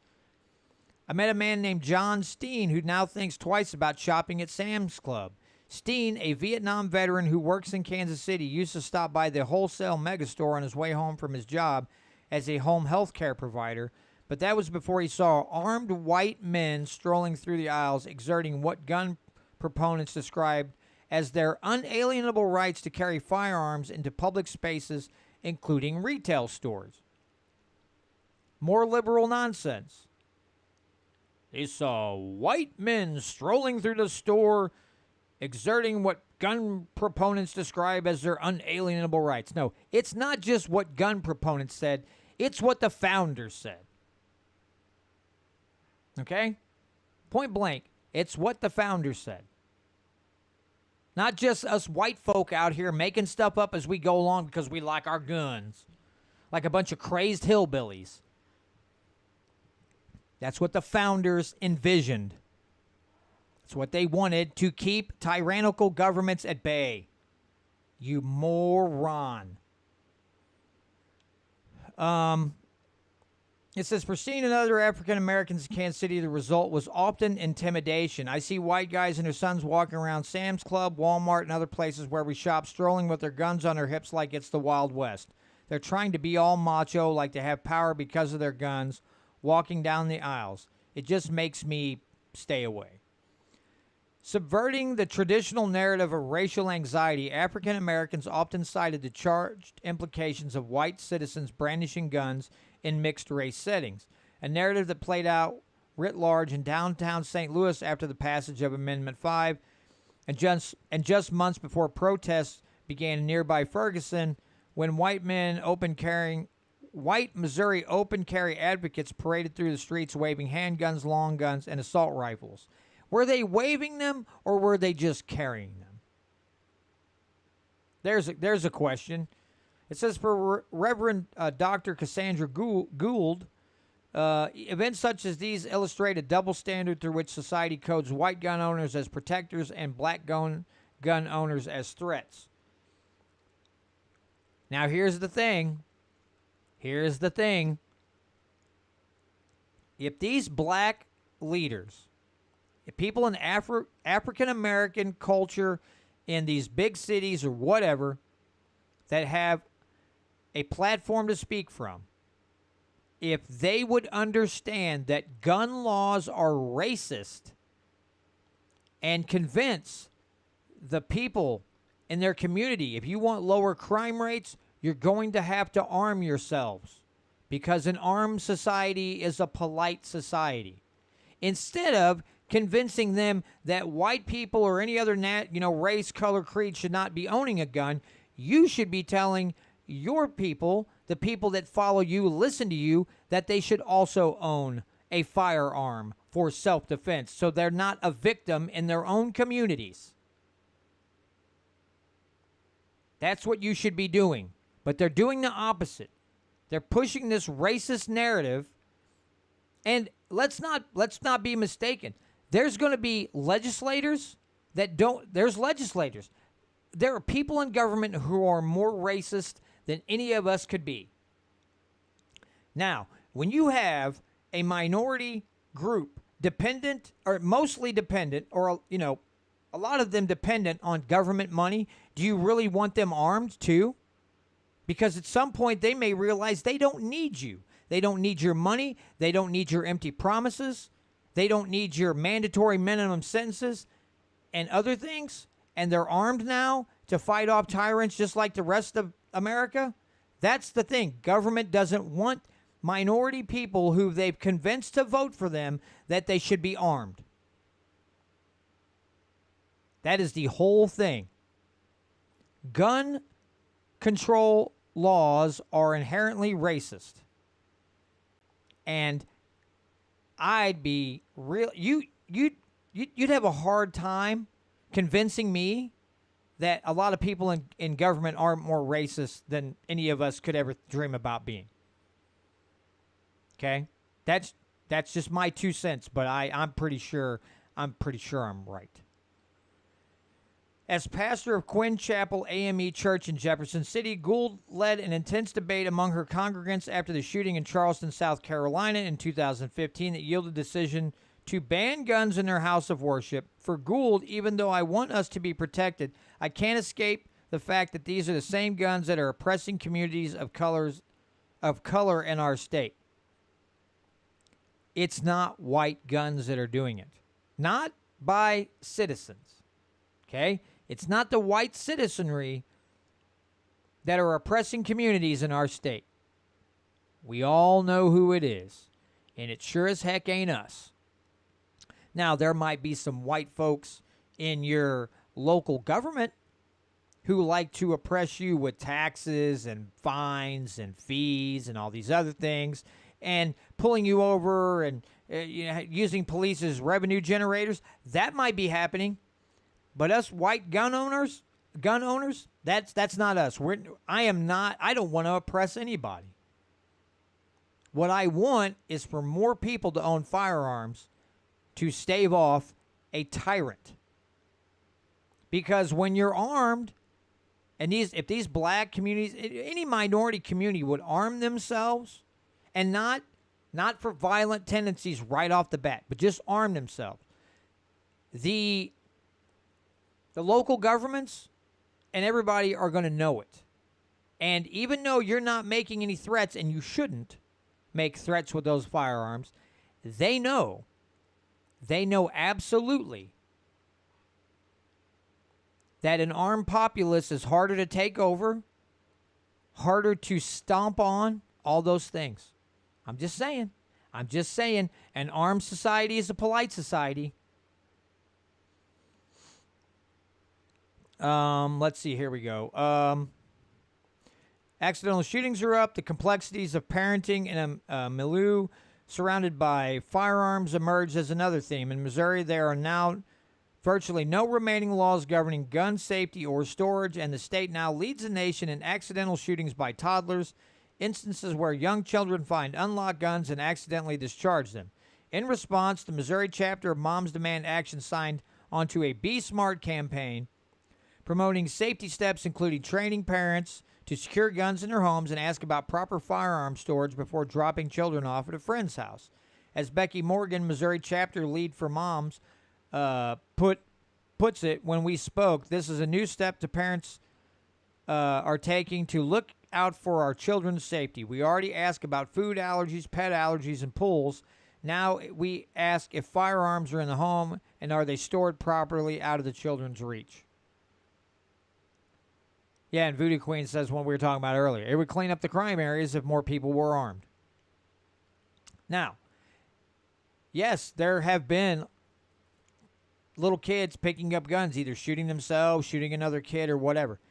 A: I met a man named John Steen who now thinks twice about shopping at Sam's Club. Steen, a Vietnam veteran who works in Kansas City, used to stop by the wholesale megastore on his way home from his job as a home health care provider, but that was before he saw armed white men strolling through the aisles, exerting what gun proponents described as their unalienable rights to carry firearms into public spaces, including retail stores. More liberal nonsense. They saw white men strolling through the store exerting what gun proponents describe as their unalienable rights. No, it's not just what gun proponents said, it's what the founders said. Okay? Point blank, it's what the founders said. Not just us white folk out here making stuff up as we go along because we like our guns. Like a bunch of crazed hillbillies. That's what the founders envisioned. It's what they wanted, to keep tyrannical governments at bay. You moron. It says, for seeing other African Americans in Kansas City, the result was often intimidation. I see white guys and their sons walking around Sam's Club, Walmart, and other places where we shop, strolling with their guns on their hips like it's the Wild West. They're trying to be all macho, like to have power because of their guns, walking down the aisles. It just makes me stay away. Subverting the traditional narrative of racial anxiety, African Americans often cited the charged implications of white citizens brandishing guns in mixed-race settings, a narrative that played out writ large in downtown St. Louis after the passage of Amendment 5, and just months before protests began in nearby Ferguson, when white Missouri open carry advocates paraded through the streets waving handguns, long guns, and assault rifles. Were they waving them, or were they just carrying them? There's a question. It says, for Reverend Dr. Cassandra Gould, events such as these illustrate a double standard through which society codes white gun owners as protectors and black gun owners as threats. Now, here's the thing. If these black leaders, if people in African American culture in these big cities or whatever that have a platform to speak from, if they would understand that gun laws are racist and convince the people in their community, if you want lower crime rates, you're going to have to arm yourselves, because an armed society is a polite society. Instead of convincing them that white people or any other race, color, creed should not be owning a gun, you should be telling your people, the people that follow you, listen to you, that they should also own a firearm for self-defense so they're not a victim in their own communities. That's what you should be doing. But they're doing the opposite. They're pushing this racist narrative. And let's not be mistaken. There's going to be legislators that don't. There's legislators. There are people in government who are more racist than any of us could be. Now, when you have a minority group dependent, or mostly dependent, or a lot of them dependent on government money, do you really want them armed too? Because at some point they may realize they don't need you. They don't need your money. They don't need your empty promises. They don't need your mandatory minimum sentences and other things. And they're armed now to fight off tyrants just like the rest of America. That's the thing. Government doesn't want minority people who they've convinced to vote for them that they should be armed. That is the whole thing. Gun control laws are inherently racist. And I'd be you'd have a hard time convincing me that a lot of people in government are more racist than any of us could ever dream about being. Okay? That's just my 2 cents, but I'm pretty sure I'm right. As pastor of Quinn Chapel AME Church in Jefferson City, Gould led an intense debate among her congregants after the shooting in Charleston, South Carolina in 2015 that yielded a decision to ban guns in their house of worship. For Gould, even though I want us to be protected, I can't escape the fact that these are the same guns that are oppressing communities of color in our state. It's not white guns that are doing it. Not by citizens. Okay? It's not the white citizenry that are oppressing communities in our state. We all know who it is, and it sure as heck ain't us. Now, there might be some white folks in your local government who like to oppress you with taxes and fines and fees and all these other things and pulling you over and using police as revenue generators. That might be happening. But us white gun owners, that's not us. I don't want to oppress anybody. What I want is for more people to own firearms to stave off a tyrant. Because when you're armed, and if these black communities, any minority community would arm themselves, and not for violent tendencies right off the bat, but just arm themselves, the local governments and everybody are going to know it. And even though you're not making any threats, and you shouldn't make threats with those firearms, they know absolutely that an armed populace is harder to take over, harder to stomp on, all those things. I'm just saying. An armed society is a polite society. Let's see. Here we go. Accidental shootings are up. The complexities of parenting in a milieu surrounded by firearms emerged as another theme. In Missouri, there are now virtually no remaining laws governing gun safety or storage, and the state now leads the nation in accidental shootings by toddlers, instances where young children find unlocked guns and accidentally discharge them. In response, the Missouri chapter of Moms Demand Action signed onto a Be Smart campaign promoting safety steps, including training parents to secure guns in their homes and ask about proper firearm storage before dropping children off at a friend's house. As Becky Morgan, Missouri chapter lead for Moms, puts it when we spoke, this is a new step the parents are taking to look out for our children's safety. We already ask about food allergies, pet allergies, and pools. Now we ask if firearms are in the home and are they stored properly out of the children's reach. Yeah, and Voodoo Queen says what we were talking about earlier. It would clean up the crime areas if more people were armed. Now, yes, there have been little kids picking up guns, either shooting themselves, shooting another kid, or whatever.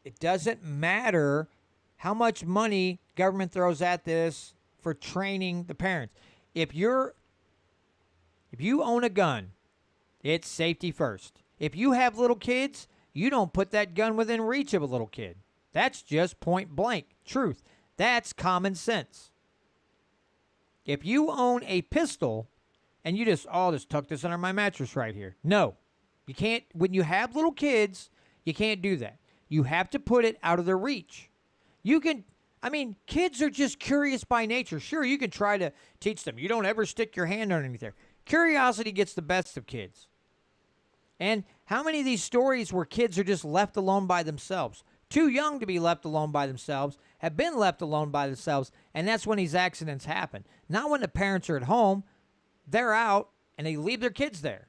A: It doesn't matter how much money government throws at this for training the parents. If you own a gun, it's safety first. If you have little kids, you don't put that gun within reach of a little kid. That's just point blank truth. That's common sense. If you own a pistol and you just tuck this under my mattress right here. No, you can't. When you have little kids, you can't do that. You have to put it out of their reach. Kids are just curious by nature. Sure, you can try to teach them. You don't ever stick your hand underneath there. Curiosity gets the best of kids. And how many of these stories where kids are just left alone by themselves, too young to be left alone by themselves, have been left alone by themselves, and that's when these accidents happen. Not when the parents are at home, they're out, and they leave their kids there.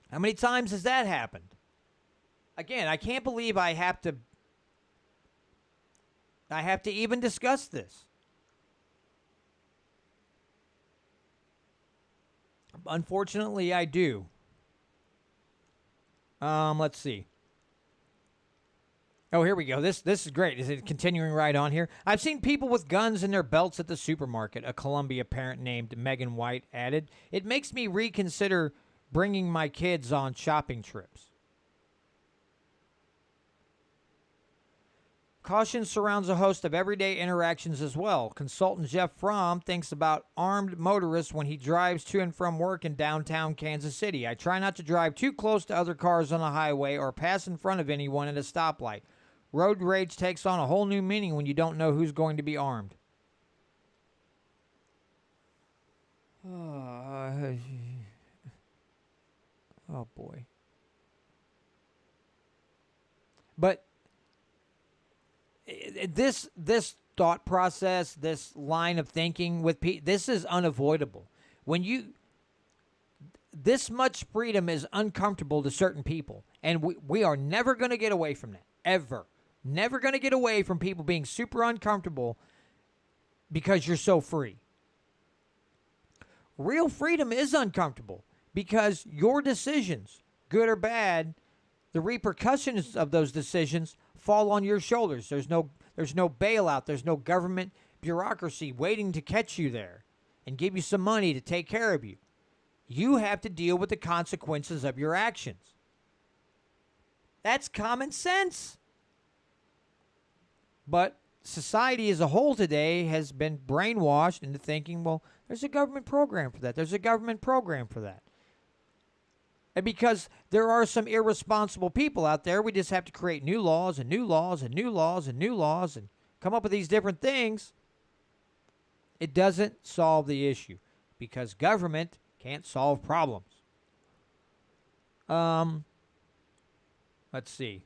A: How many times has that happened? Again, I can't believe I have to even discuss this. Unfortunately, I do. Let's see. Oh, here we go. This is great. Is it continuing right on here? I've seen people with guns in their belts at the supermarket, a Columbia parent named Megan White added. It makes me reconsider bringing my kids on shopping trips. Caution surrounds a host of everyday interactions as well. Consultant Jeff Fromm thinks about armed motorists when he drives to and from work in downtown Kansas City. I try not to drive too close to other cars on the highway or pass in front of anyone at a stoplight. Road rage takes on a whole new meaning when you don't know who's going to be armed. Oh boy. But this thought process, this line of thinking with this is unavoidable. This much freedom is uncomfortable to certain people, and we are never going to get away from that, ever. Never going to get away from people being super uncomfortable because you're so free. Real freedom is uncomfortable because your decisions, good or bad, the repercussions of those decisions fall on your shoulders. There's no bailout. There's no government bureaucracy waiting to catch you there and give you some money to take care of you. You have to deal with the consequences of your actions. That's common sense. But society as a whole today has been brainwashed into thinking, well, there's a government program for that. There's a government program for that. And because there are some irresponsible people out there, we just have to create new laws and new laws and new laws and new laws and come up with these different things. It doesn't solve the issue because government can't solve problems. Let's see.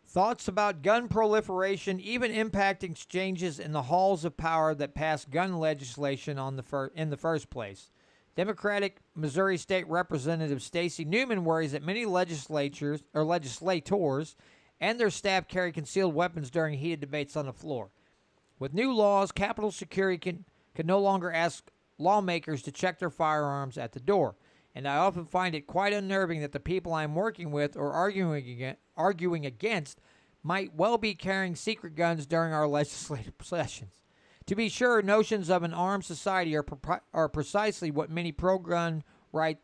A: Thoughts about gun proliferation even impacting exchanges in the halls of power that passed gun legislation in the first place. Democratic Missouri State Representative Stacey Newman worries that many legislators and their staff carry concealed weapons during heated debates on the floor. With new laws, Capitol Security can no longer ask lawmakers to check their firearms at the door. And I often find it quite unnerving that the people I'm working with or arguing against might well be carrying secret guns during our legislative sessions. To be sure, notions of an armed society are precisely what many pro-gun rights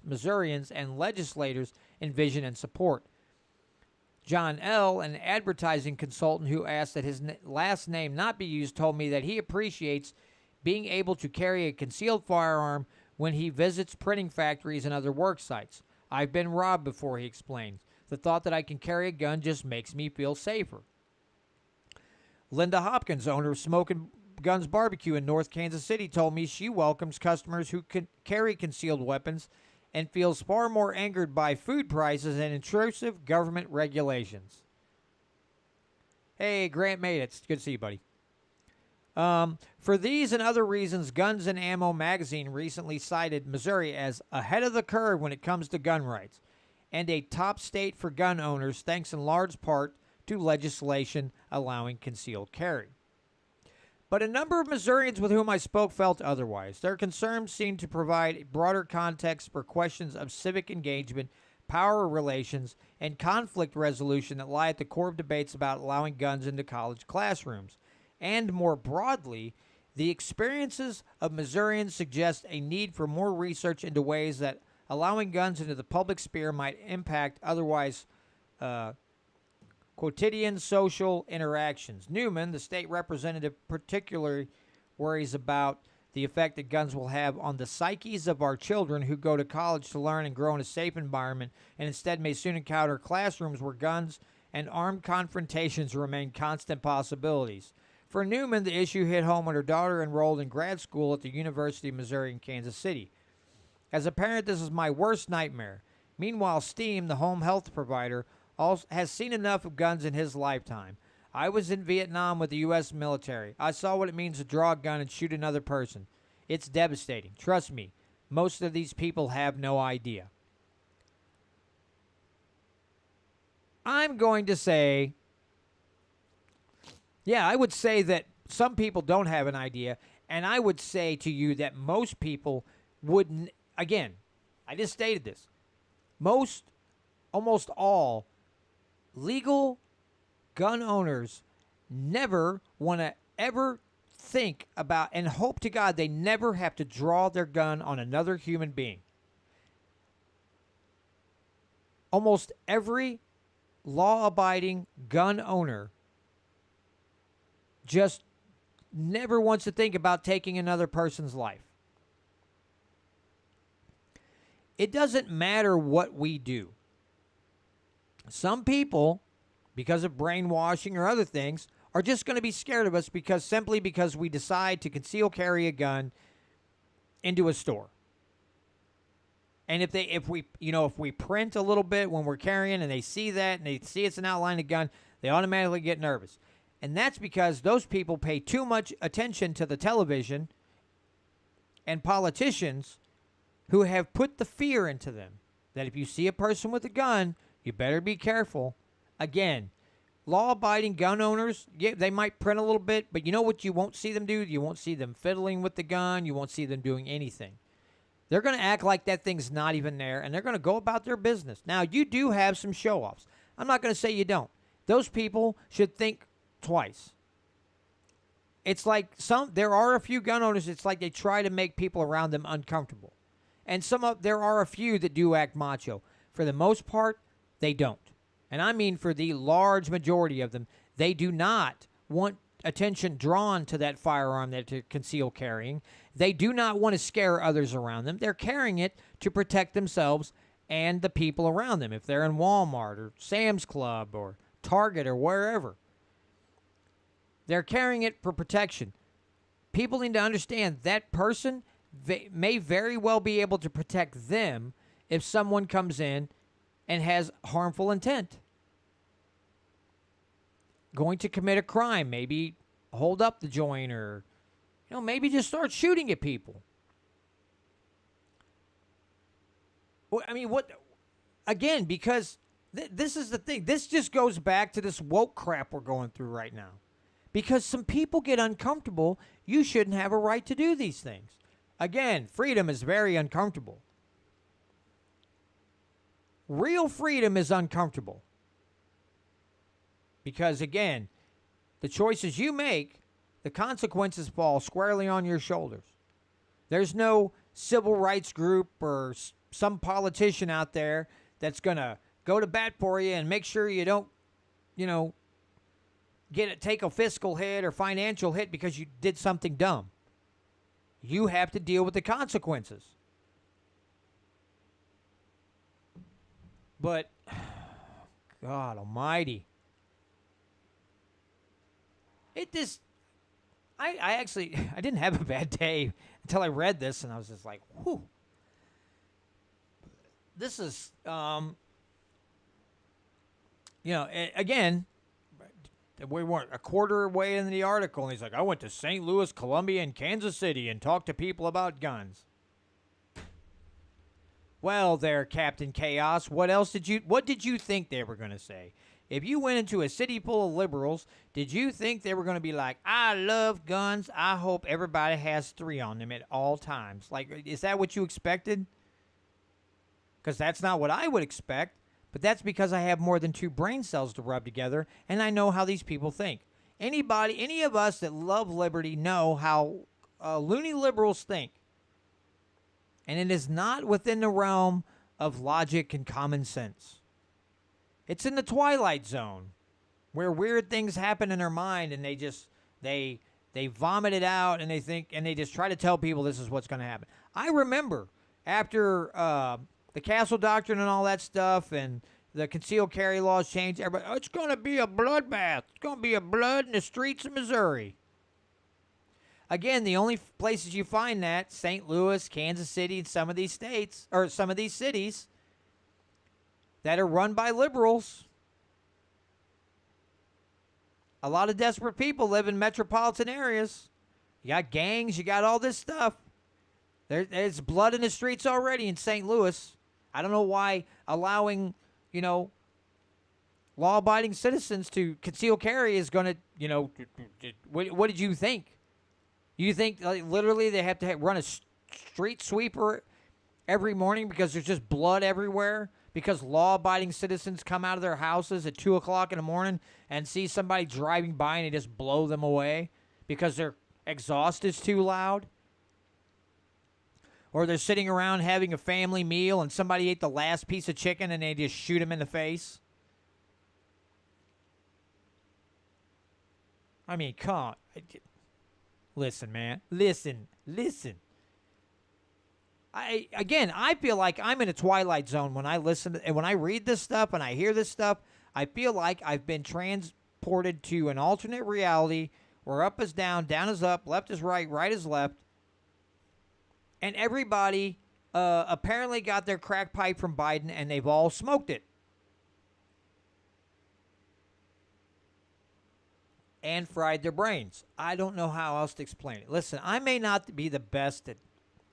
A: Missourians and legislators envision and support. John L., an advertising consultant who asked that his last name not be used, told me that he appreciates being able to carry a concealed firearm when he visits printing factories and other work sites. I've been robbed before, he explained. The thought that I can carry a gun just makes me feel safer. Linda Hopkins, owner of Smokin' Guns Barbecue in North Kansas City, told me she welcomes customers who can carry concealed weapons and feels far more angered by food prices and intrusive government regulations. Hey, Grant made it. It's good to see you, buddy. For these and other reasons, Guns and Ammo magazine recently cited Missouri as ahead of the curve when it comes to gun rights and a top state for gun owners, thanks in large part to legislation allowing concealed carry. But a number of Missourians with whom I spoke felt otherwise. Their concerns seemed to provide a broader context for questions of civic engagement, power relations, and conflict resolution that lie at the core of debates about allowing guns into college classrooms. And more broadly, the experiences of Missourians suggest a need for more research into ways that allowing guns into the public sphere might impact otherwise quotidian social interactions. Newman, the state representative, particularly worries about the effect that guns will have on the psyches of our children who go to college to learn and grow in a safe environment and instead may soon encounter classrooms where guns and armed confrontations remain constant possibilities. For Newman, the issue hit home when her daughter enrolled in grad school at the University of Missouri in Kansas City. As a parent, this is my worst nightmare. Meanwhile, Steam, the home health provider, has seen enough of guns in his lifetime. I was in Vietnam with the U.S. military. I saw what it means to draw a gun and shoot another person. It's devastating. Trust me, most of these people have no idea. I'm going to say, yeah, I would say that some people don't have an idea, and I would say to you that most people wouldn't. Again, I just stated this. Almost all legal gun owners never want to ever think about and hope to God they never have to draw their gun on another human being. Almost every law-abiding gun owner just never wants to think about taking another person's life. It doesn't matter what we do. Some people, because of brainwashing or other things, are just going to be scared of us simply because we decide to conceal carry a gun into a store. And if we print a little bit when we're carrying and they see that and they see it's an outline of gun, they automatically get nervous. And that's because those people pay too much attention to the television and politicians who have put the fear into them that if you see a person with a gun, you better be careful. Again, law-abiding gun owners, yeah, they might print a little bit, but you know what you won't see them do? You won't see them fiddling with the gun. You won't see them doing anything. They're going to act like that thing's not even there, and they're going to go about their business. Now, you do have some show-offs. I'm not going to say you don't. Those people should think twice. It's like there are a few gun owners, it's like they try to make people around them uncomfortable. And there are a few that do act macho. For the most part, they don't. And I mean for the large majority of them, they do not want attention drawn to that firearm that they're concealed carrying. They do not want to scare others around them. They're carrying it to protect themselves and the people around them. If they're in Walmart or Sam's Club or Target or wherever, they're carrying it for protection. People need to understand that person may very well be able to protect them if someone comes in and has harmful intent. Going to commit a crime, maybe hold up the joint, or maybe just start shooting at people. I mean, what? Again, because this is the thing. This just goes back to this woke crap we're going through right now. Because some people get uncomfortable, you shouldn't have a right to do these things. Again, freedom is very uncomfortable. Real freedom is uncomfortable. Because, again, the choices you make, the consequences fall squarely on your shoulders. There's no civil rights group or some politician out there that's going to go to bat for you and make sure you don't, take a fiscal hit or financial hit because you did something dumb. You have to deal with the consequences. But, God almighty. I didn't have a bad day until I read this, and I was just like, whew. This is, again, we weren't a quarter way in the article, and he's like, I went to St. Louis, Columbia, and Kansas City and talked to people about guns. Well, there, Captain Chaos, what did you think they were going to say? If you went into a city full of liberals, did you think they were going to be like, I love guns, I hope everybody has 3 on them at all times? Like, is that what you expected? Because that's not what I would expect. But that's because I have more than 2 brain cells to rub together, and I know how these people think. Any of us that love liberty know how loony liberals think. And it is not within the realm of logic and common sense. It's in the twilight zone where weird things happen in their mind, and they vomit it out, and they just try to tell people this is what's going to happen. I remember after the Castle Doctrine and all that stuff, and the concealed carry laws changed. Everybody, it's going to be a bloodbath. It's going to be a blood in the streets of Missouri. Again, the only places you find that, St. Louis, Kansas City, and some of these states, or some of these cities that are run by liberals. A lot of desperate people live in metropolitan areas. You got gangs, you got all this stuff. There's blood in the streets already in St. Louis. I don't know why allowing, law-abiding citizens to conceal carry is going to, what did you think? You think literally they have to run a street sweeper every morning because there's just blood everywhere? Because law-abiding citizens come out of their houses at 2 o'clock in the morning and see somebody driving by and they just blow them away because their exhaust is too loud? Or they're sitting around having a family meal and somebody ate the last piece of chicken and they just shoot them in the face? I mean, come on. Listen, man. Listen. I feel like I'm in a twilight zone when I listen and when I read this stuff and I hear this stuff. I feel like I've been transported to an alternate reality where up is down, down is up, left is right, right is left. And everybody apparently got their crack pipe from Biden, and they've all smoked it. And fried their brains. I don't know how else to explain it. Listen, I may not be the best at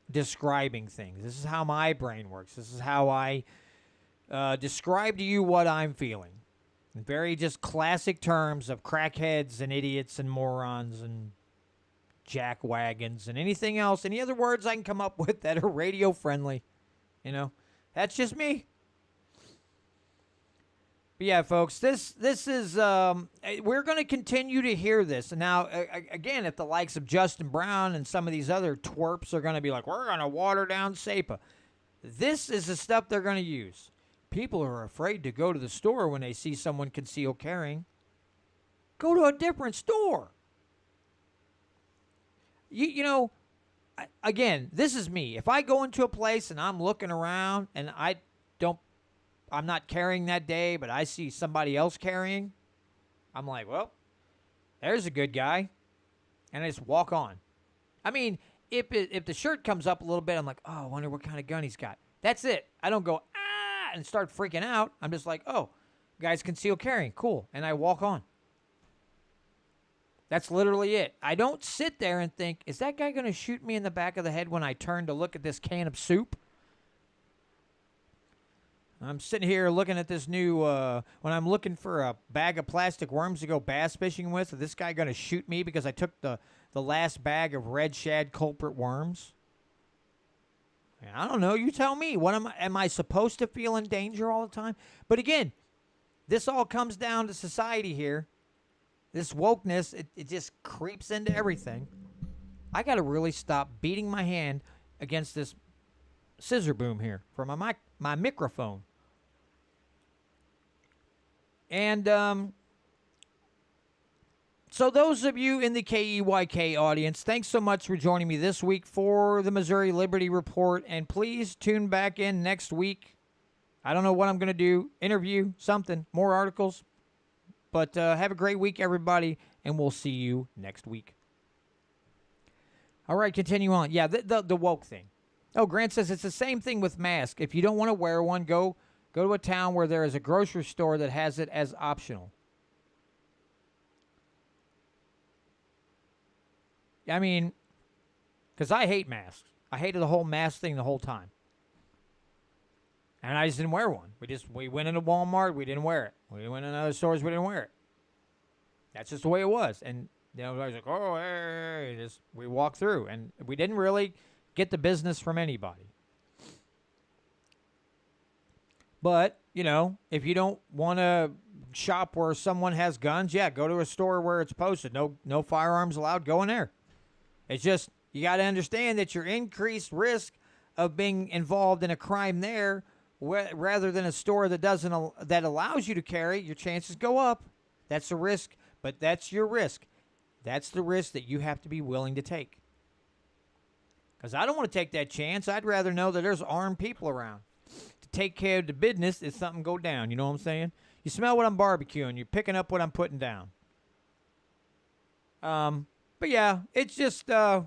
A: describing things. This is how my brain works. This is how I describe to you what I'm feeling. Very just classic terms of crackheads and idiots and morons and jack wagons and anything else. Any other words I can come up with that are radio friendly. You know, that's just me. But yeah, folks, this is we're going to continue to hear this. And now, again, if the likes of Justin Brown and some of these other twerps are going to be like, we're going to water down SEPA, this is the stuff they're going to use. People are afraid to go to the store when they see someone concealed carrying. Go to a different store. You know, again, this is me. If I go into a place and I'm looking around and I'm not carrying that day, but I see somebody else carrying, I'm like, well, there's a good guy. And I just walk on. I mean, if the shirt comes up a little bit, I'm like, oh, I wonder what kind of gun he's got. That's it. I don't go, and start freaking out. I'm just like, oh, guy's concealed carrying. Cool. And I walk on. That's literally it. I don't sit there and think, is that guy going to shoot me in the back of the head when I turn to look at this can of soup? I'm sitting here looking at this new, when I'm looking for a bag of plastic worms to go bass fishing with, is this guy going to shoot me because I took the last bag of red shad culprit worms? I don't know. You tell me. What am I supposed to feel in danger all the time? But again, this all comes down to society here. This wokeness, it just creeps into everything. I got to really stop beating my hand against this scissor boom here for my microphone. And so those of you in the KEYK audience, thanks so much for joining me this week for the Missouri Liberty Report. And please tune back in next week. I don't know what I'm going to do. Interview, something, more articles. But have a great week, everybody, and we'll see you next week. All right, continue on. Yeah, the woke thing. Oh, Grant says it's the same thing with masks. If you don't want to wear one, go to a town where there is a grocery store that has it as optional. I mean, because I hate masks. I hated the whole mask thing the whole time. And I just didn't wear one. We went into Walmart, we didn't wear it. We went into other stores, we didn't wear it. That's just the way it was. And I was like, oh, hey, we walked through. And we didn't really get the business from anybody. But, if you don't want to shop where someone has guns, yeah, go to a store where it's posted. No firearms allowed, go in there. It's just, you got to understand that your increased risk of being involved in a crime there, rather than a store that allows you to carry, your chances go up. That's a risk, but that's your risk. That's the risk that you have to be willing to take. Because I don't want to take that chance. I'd rather know that there's armed people around to take care of the business if something go down. You know what I'm saying? You smell what I'm barbecuing. You're picking up what I'm putting down. But yeah, it's just, it's a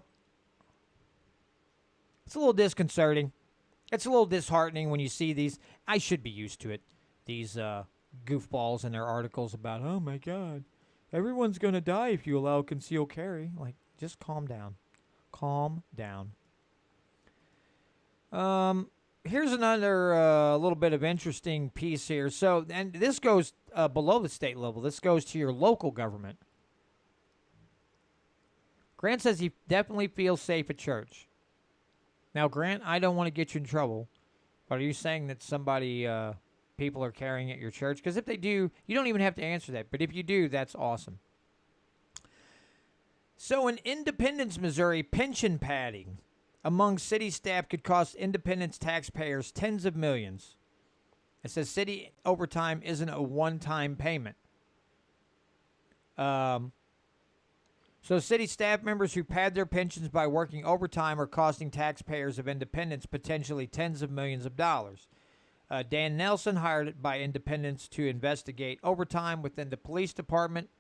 A: little disconcerting. It's a little disheartening when you see these. I should be used to it. These goofballs in their articles about, oh my God, everyone's going to die if you allow concealed carry. Like, just calm down. Calm down. Here's another little bit of interesting piece here. So, and this goes below the state level. This goes to your local government. Grant says he definitely feels safe at church. Now, Grant, I don't want to get you in trouble, but are you saying that people are carrying at your church? Because if they do, you don't even have to answer that. But if you do, that's awesome. So in Independence, Missouri, pension padding among city staff could cost Independence taxpayers tens of millions. It says city overtime isn't a one-time payment. So city staff members who pad their pensions by working overtime are costing taxpayers of Independence potentially tens of millions of dollars. Dan Nelson, hired by Independence to investigate overtime within the police department,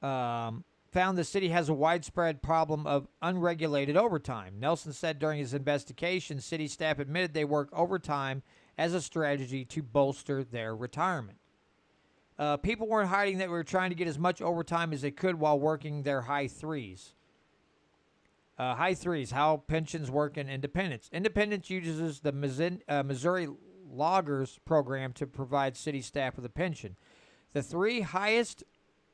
A: found the city has a widespread problem of unregulated overtime. Nelson said during his investigation, city staff admitted they work overtime as a strategy to bolster their retirement. People weren't hiding that we were trying to get as much overtime as they could while working their high threes. High threes, how pensions work in Independence. Independence uses the Missouri loggers program to provide city staff with a pension. The three highest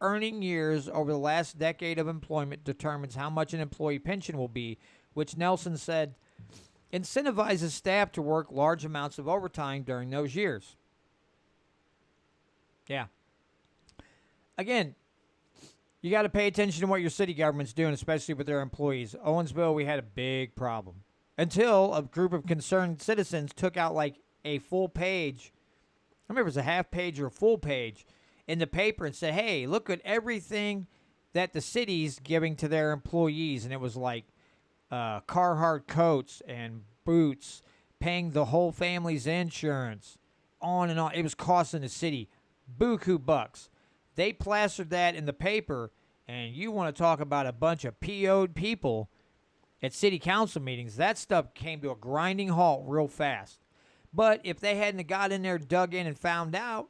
A: earning years over the last decade of employment determines how much an employee pension will be, which Nelson said incentivizes staff to work large amounts of overtime during those years. Yeah. Again, you got to pay attention to what your city government's doing, especially with their employees. Owensville, we had a big problem until a group of concerned citizens took out like a full page. I remember it was a half page or a full page in the paper and said, hey, look at everything that the city's giving to their employees. And it was like Carhartt coats and boots, paying the whole family's insurance, on and on. It was costing the city buku bucks. They plastered that in the paper, and you want to talk about a bunch of PO'd people at city council meetings. That stuff came to a grinding halt real fast. But if they hadn't got in there, dug in, and found out,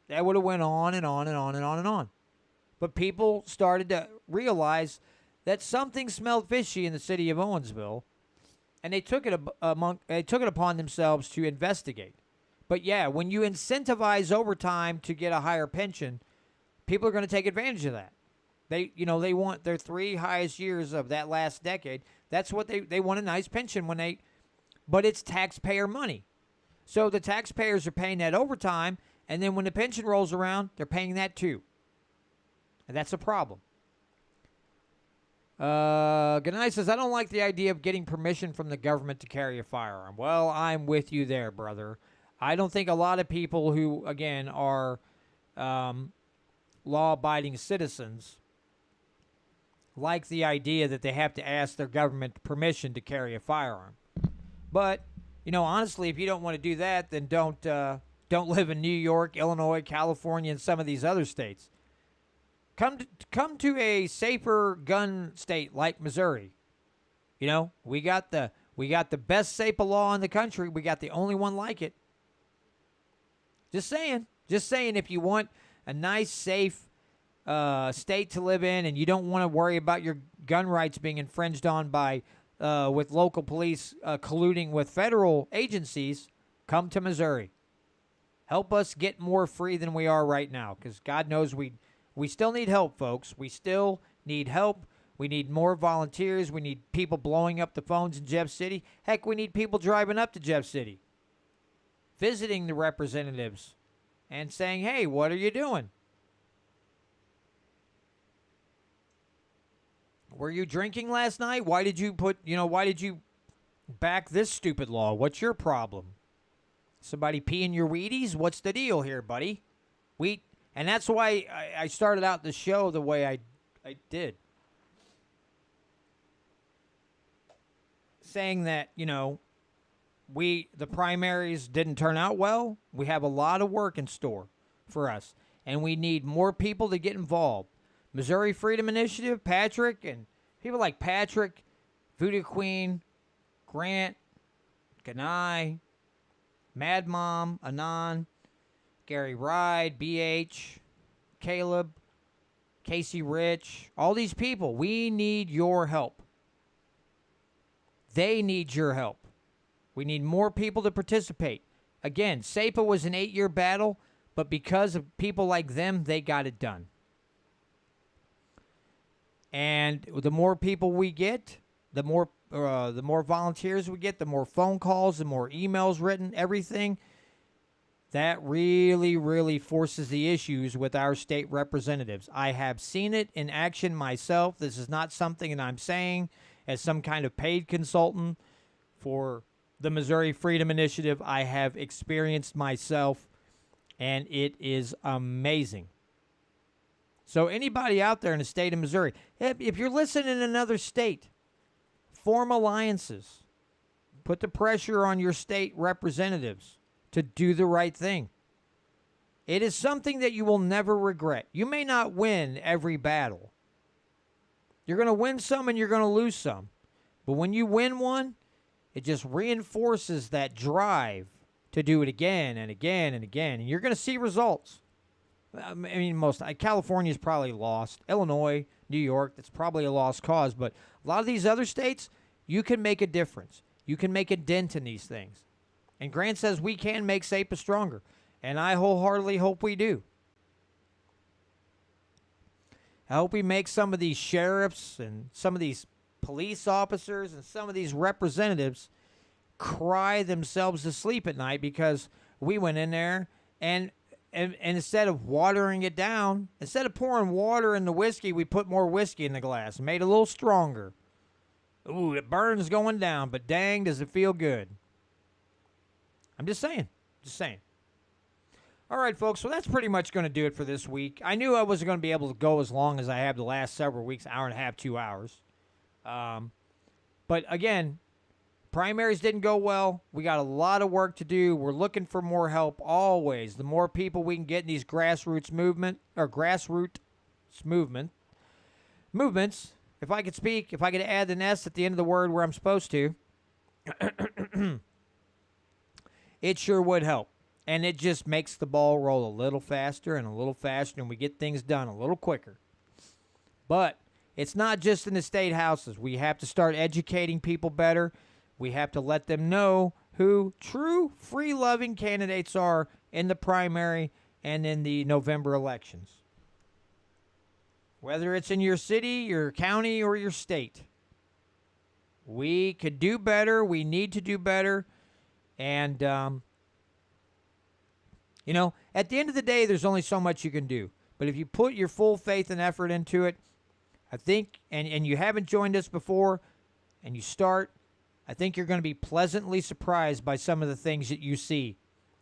A: that would have went on and on and on and on and on. But people started to realize that something smelled fishy in the city of Owensville, and they took it upon themselves to investigate. But yeah, when you incentivize overtime to get a higher pension, people are going to take advantage of that. They want their three highest years of that last decade. That's what they want, a nice pension but it's taxpayer money. So the taxpayers are paying that overtime, and then when the pension rolls around, they're paying that too. And that's a problem. Ganai says, I don't like the idea of getting permission from the government to carry a firearm. Well, I'm with you there, brother. I don't think a lot of people who, again, are law-abiding citizens like the idea that they have to ask their government permission to carry a firearm. But, honestly, if you don't want to do that, then don't live in New York, Illinois, California, and some of these other states. Come to a safer gun state like Missouri. We got the best SAPA law in the country. We got the only one like it. Just saying, if you want a nice, safe state to live in and you don't want to worry about your gun rights being infringed on by with local police colluding with federal agencies, come to Missouri. Help us get more free than we are right now, because God knows we still need help, folks. We still need help. We need more volunteers. We need people blowing up the phones in Jeff City. Heck, we need people driving up to Jeff City, visiting the representatives and saying, hey, what are you doing? Were you drinking last night? Why did you back this stupid law? What's your problem? Somebody peeing your Wheaties? What's the deal here, buddy? And that's why I started out the show the way I did. Saying that, the primaries didn't turn out well. We have a lot of work in store for us, and we need more people to get involved. Missouri Freedom Initiative, Patrick, and people like Patrick, Voodoo Queen, Grant, Ganai, Mad Mom, Anon, Gary Ride, BH, Caleb, Casey Rich, all these people. We need your help. They need your help. We need more people to participate. Again, SAPA was an 8-year battle, but because of people like them, they got it done. And the more people we get, the more volunteers we get, the more phone calls, the more emails written, everything. That really, really forces the issues with our state representatives. I have seen it in action myself. This is not something that I'm saying as some kind of paid consultant for the Missouri Freedom Initiative. I have experienced myself, and it is amazing. So anybody out there in the state of Missouri, if you're listening in another state, form alliances. Put the pressure on your state representatives to do the right thing. It is something that you will never regret. You may not win every battle. You're going to win some and you're going to lose some. But when you win one, it just reinforces that drive to do it again and again and again. And you're going to see results. I mean, California is probably lost. Illinois, New York, that's probably a lost cause. But a lot of these other states, you can make a difference. You can make a dent in these things. And Grant says we can make SAPA stronger. And I wholeheartedly hope we do. I hope we make some of these sheriffs and some of these police officers and some of these representatives cry themselves to sleep at night because we went in there and instead of watering it down, instead of pouring water in the whiskey, we put more whiskey in the glass and made it a little stronger. Ooh, it burns going down, but dang, does it feel good. I'm just saying. Just saying. All right, folks, so that's pretty much going to do it for this week. I knew I wasn't going to be able to go as long as I have the last several weeks, hour and a half, 2 hours. But again, primaries didn't go well. We got a lot of work to do. We're looking for more help always. The more people we can get in these grassroots movements, if I could speak, if I could add an S at the end of the word where I'm supposed to, it sure would help. And it just makes the ball roll a little faster and a little faster, and we get things done a little quicker. But it's not just in the state houses. We have to start educating people better. We have to let them know who true free-loving candidates are in the primary and in the November elections. Whether it's in your city, your county, or your state. We could do better. We need to do better. And, at the end of the day, there's only so much you can do. But if you put your full faith and effort into it, I think, and you haven't joined us before, and you start, I think you're going to be pleasantly surprised by some of the things that you see.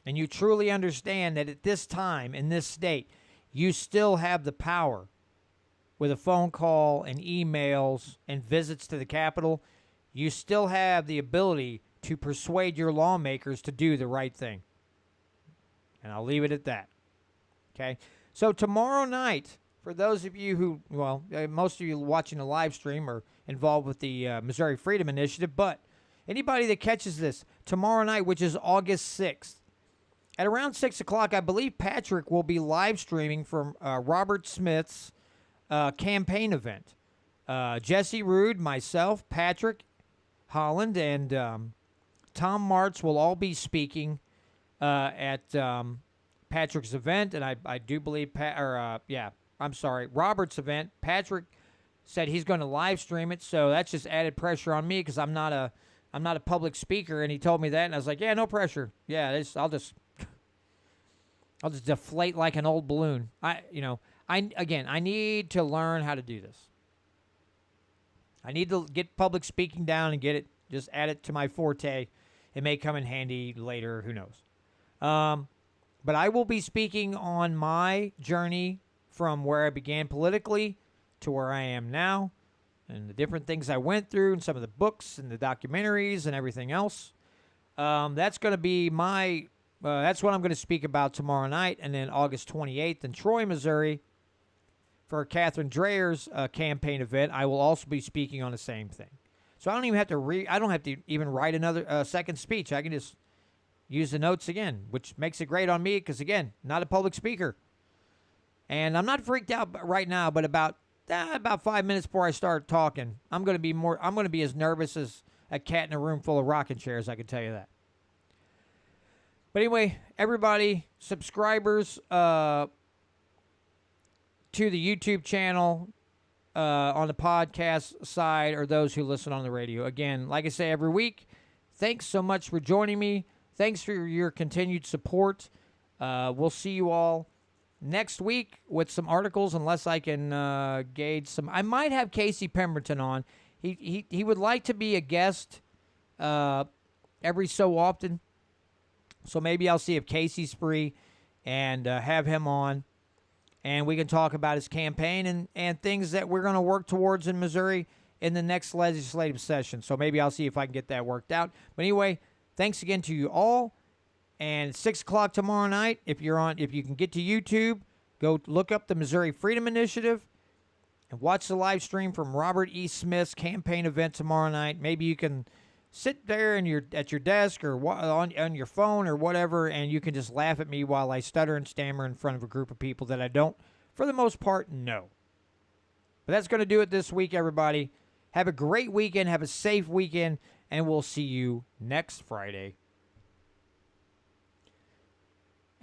A: And you truly understand that at this time, in this state, you still have the power with a phone call and emails and visits to the Capitol. You still have the ability to persuade your lawmakers to do the right thing. And I'll leave it at that. Okay? So tomorrow night, for those of you who, most of you watching the live stream are involved with the Missouri Freedom Initiative, but anybody that catches this, tomorrow night, which is August 6th, at around 6 o'clock, I believe Patrick will be live streaming from Robert Smith's campaign event. Jesse Rude, myself, Patrick Holland, and Tom Martz will all be speaking at Patrick's event, and I do believe Robert's event. Patrick said he's going to live stream it, so that's just added pressure on me because I'm not a public speaker, and he told me that, and I was like, yeah, no pressure. Yeah, I'll just deflate like an old balloon. I need to learn how to do this. I need to get public speaking down and get it, just add it to my forte. It may come in handy later, who knows. But I will be speaking on my journey from where I began politically to where I am now and the different things I went through and some of the books and the documentaries and everything else. That's going to be that's what I'm going to speak about tomorrow night, and then August 28th in Troy, Missouri for Catherine Drayer's campaign event. I will also be speaking on the same thing. So I don't even have to I don't have to even write another second speech. I can just use the notes again, which makes it great on me because, again, not a public speaker. And I'm not freaked out right now, but about 5 minutes before I start talking, I'm going to be as nervous as a cat in a room full of rocking chairs, I can tell you that. But anyway, everybody, subscribers to the YouTube channel, on the podcast side, or those who listen on the radio. Again, like I say every week, thanks so much for joining me. Thanks for your continued support. We'll see you all next week with some articles, unless I can gauge some. I might have Casey Pemberton on. He would like to be a guest every so often. So maybe I'll see if Casey's free and have him on. And we can talk about his campaign and things that we're going to work towards in Missouri in the next legislative session. So maybe I'll see if I can get that worked out. But anyway, thanks again to you all. And 6 o'clock tomorrow night, if you can get to YouTube, go look up the Missouri Freedom Initiative and watch the live stream from Robert E. Smith's campaign event tomorrow night. Maybe you can sit there at your desk or on your phone or whatever, and you can just laugh at me while I stutter and stammer in front of a group of people that I don't, for the most part, know. But that's going to do it this week, everybody. Have a great weekend. Have a safe weekend, and we'll see you next Friday.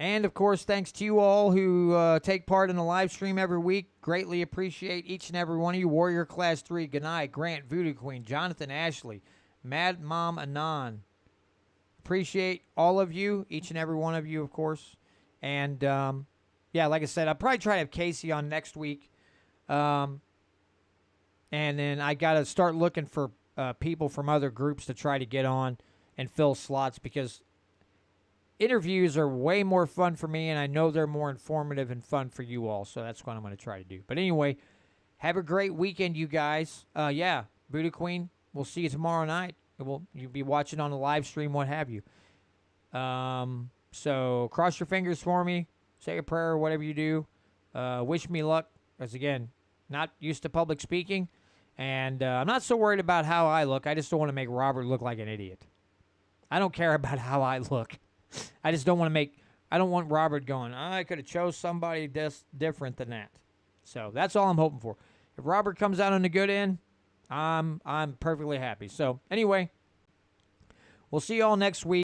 A: And, of course, thanks to you all who take part in the live stream every week. Greatly appreciate each and every one of you. Warrior Class 3, Ganai, Grant, Voodoo Queen, Jonathan Ashley, Mad Mom Anon. Appreciate all of you, each and every one of you, of course. And, yeah, like I said, I'll probably try to have Casey on next week. And then I got to start looking for people from other groups to try to get on and fill slots, because interviews are way more fun for me, and I know they're more informative and fun for you all, so that's what I'm going to try to do. But anyway, have a great weekend, you guys. Yeah, Voodoo Queen, we'll see you tomorrow night. You'll be watching on the live stream, what have you. So cross your fingers for me, say a prayer, whatever you do. Wish me luck, because, again, not used to public speaking, and I'm not so worried about how I look. I just don't want to make Robert look like an idiot. I don't care about how I look. I just don't want to I don't want Robert going, I could have chose somebody different than that. So that's all I'm hoping for. If Robert comes out on the good end, I'm perfectly happy. So anyway, we'll see you all next week.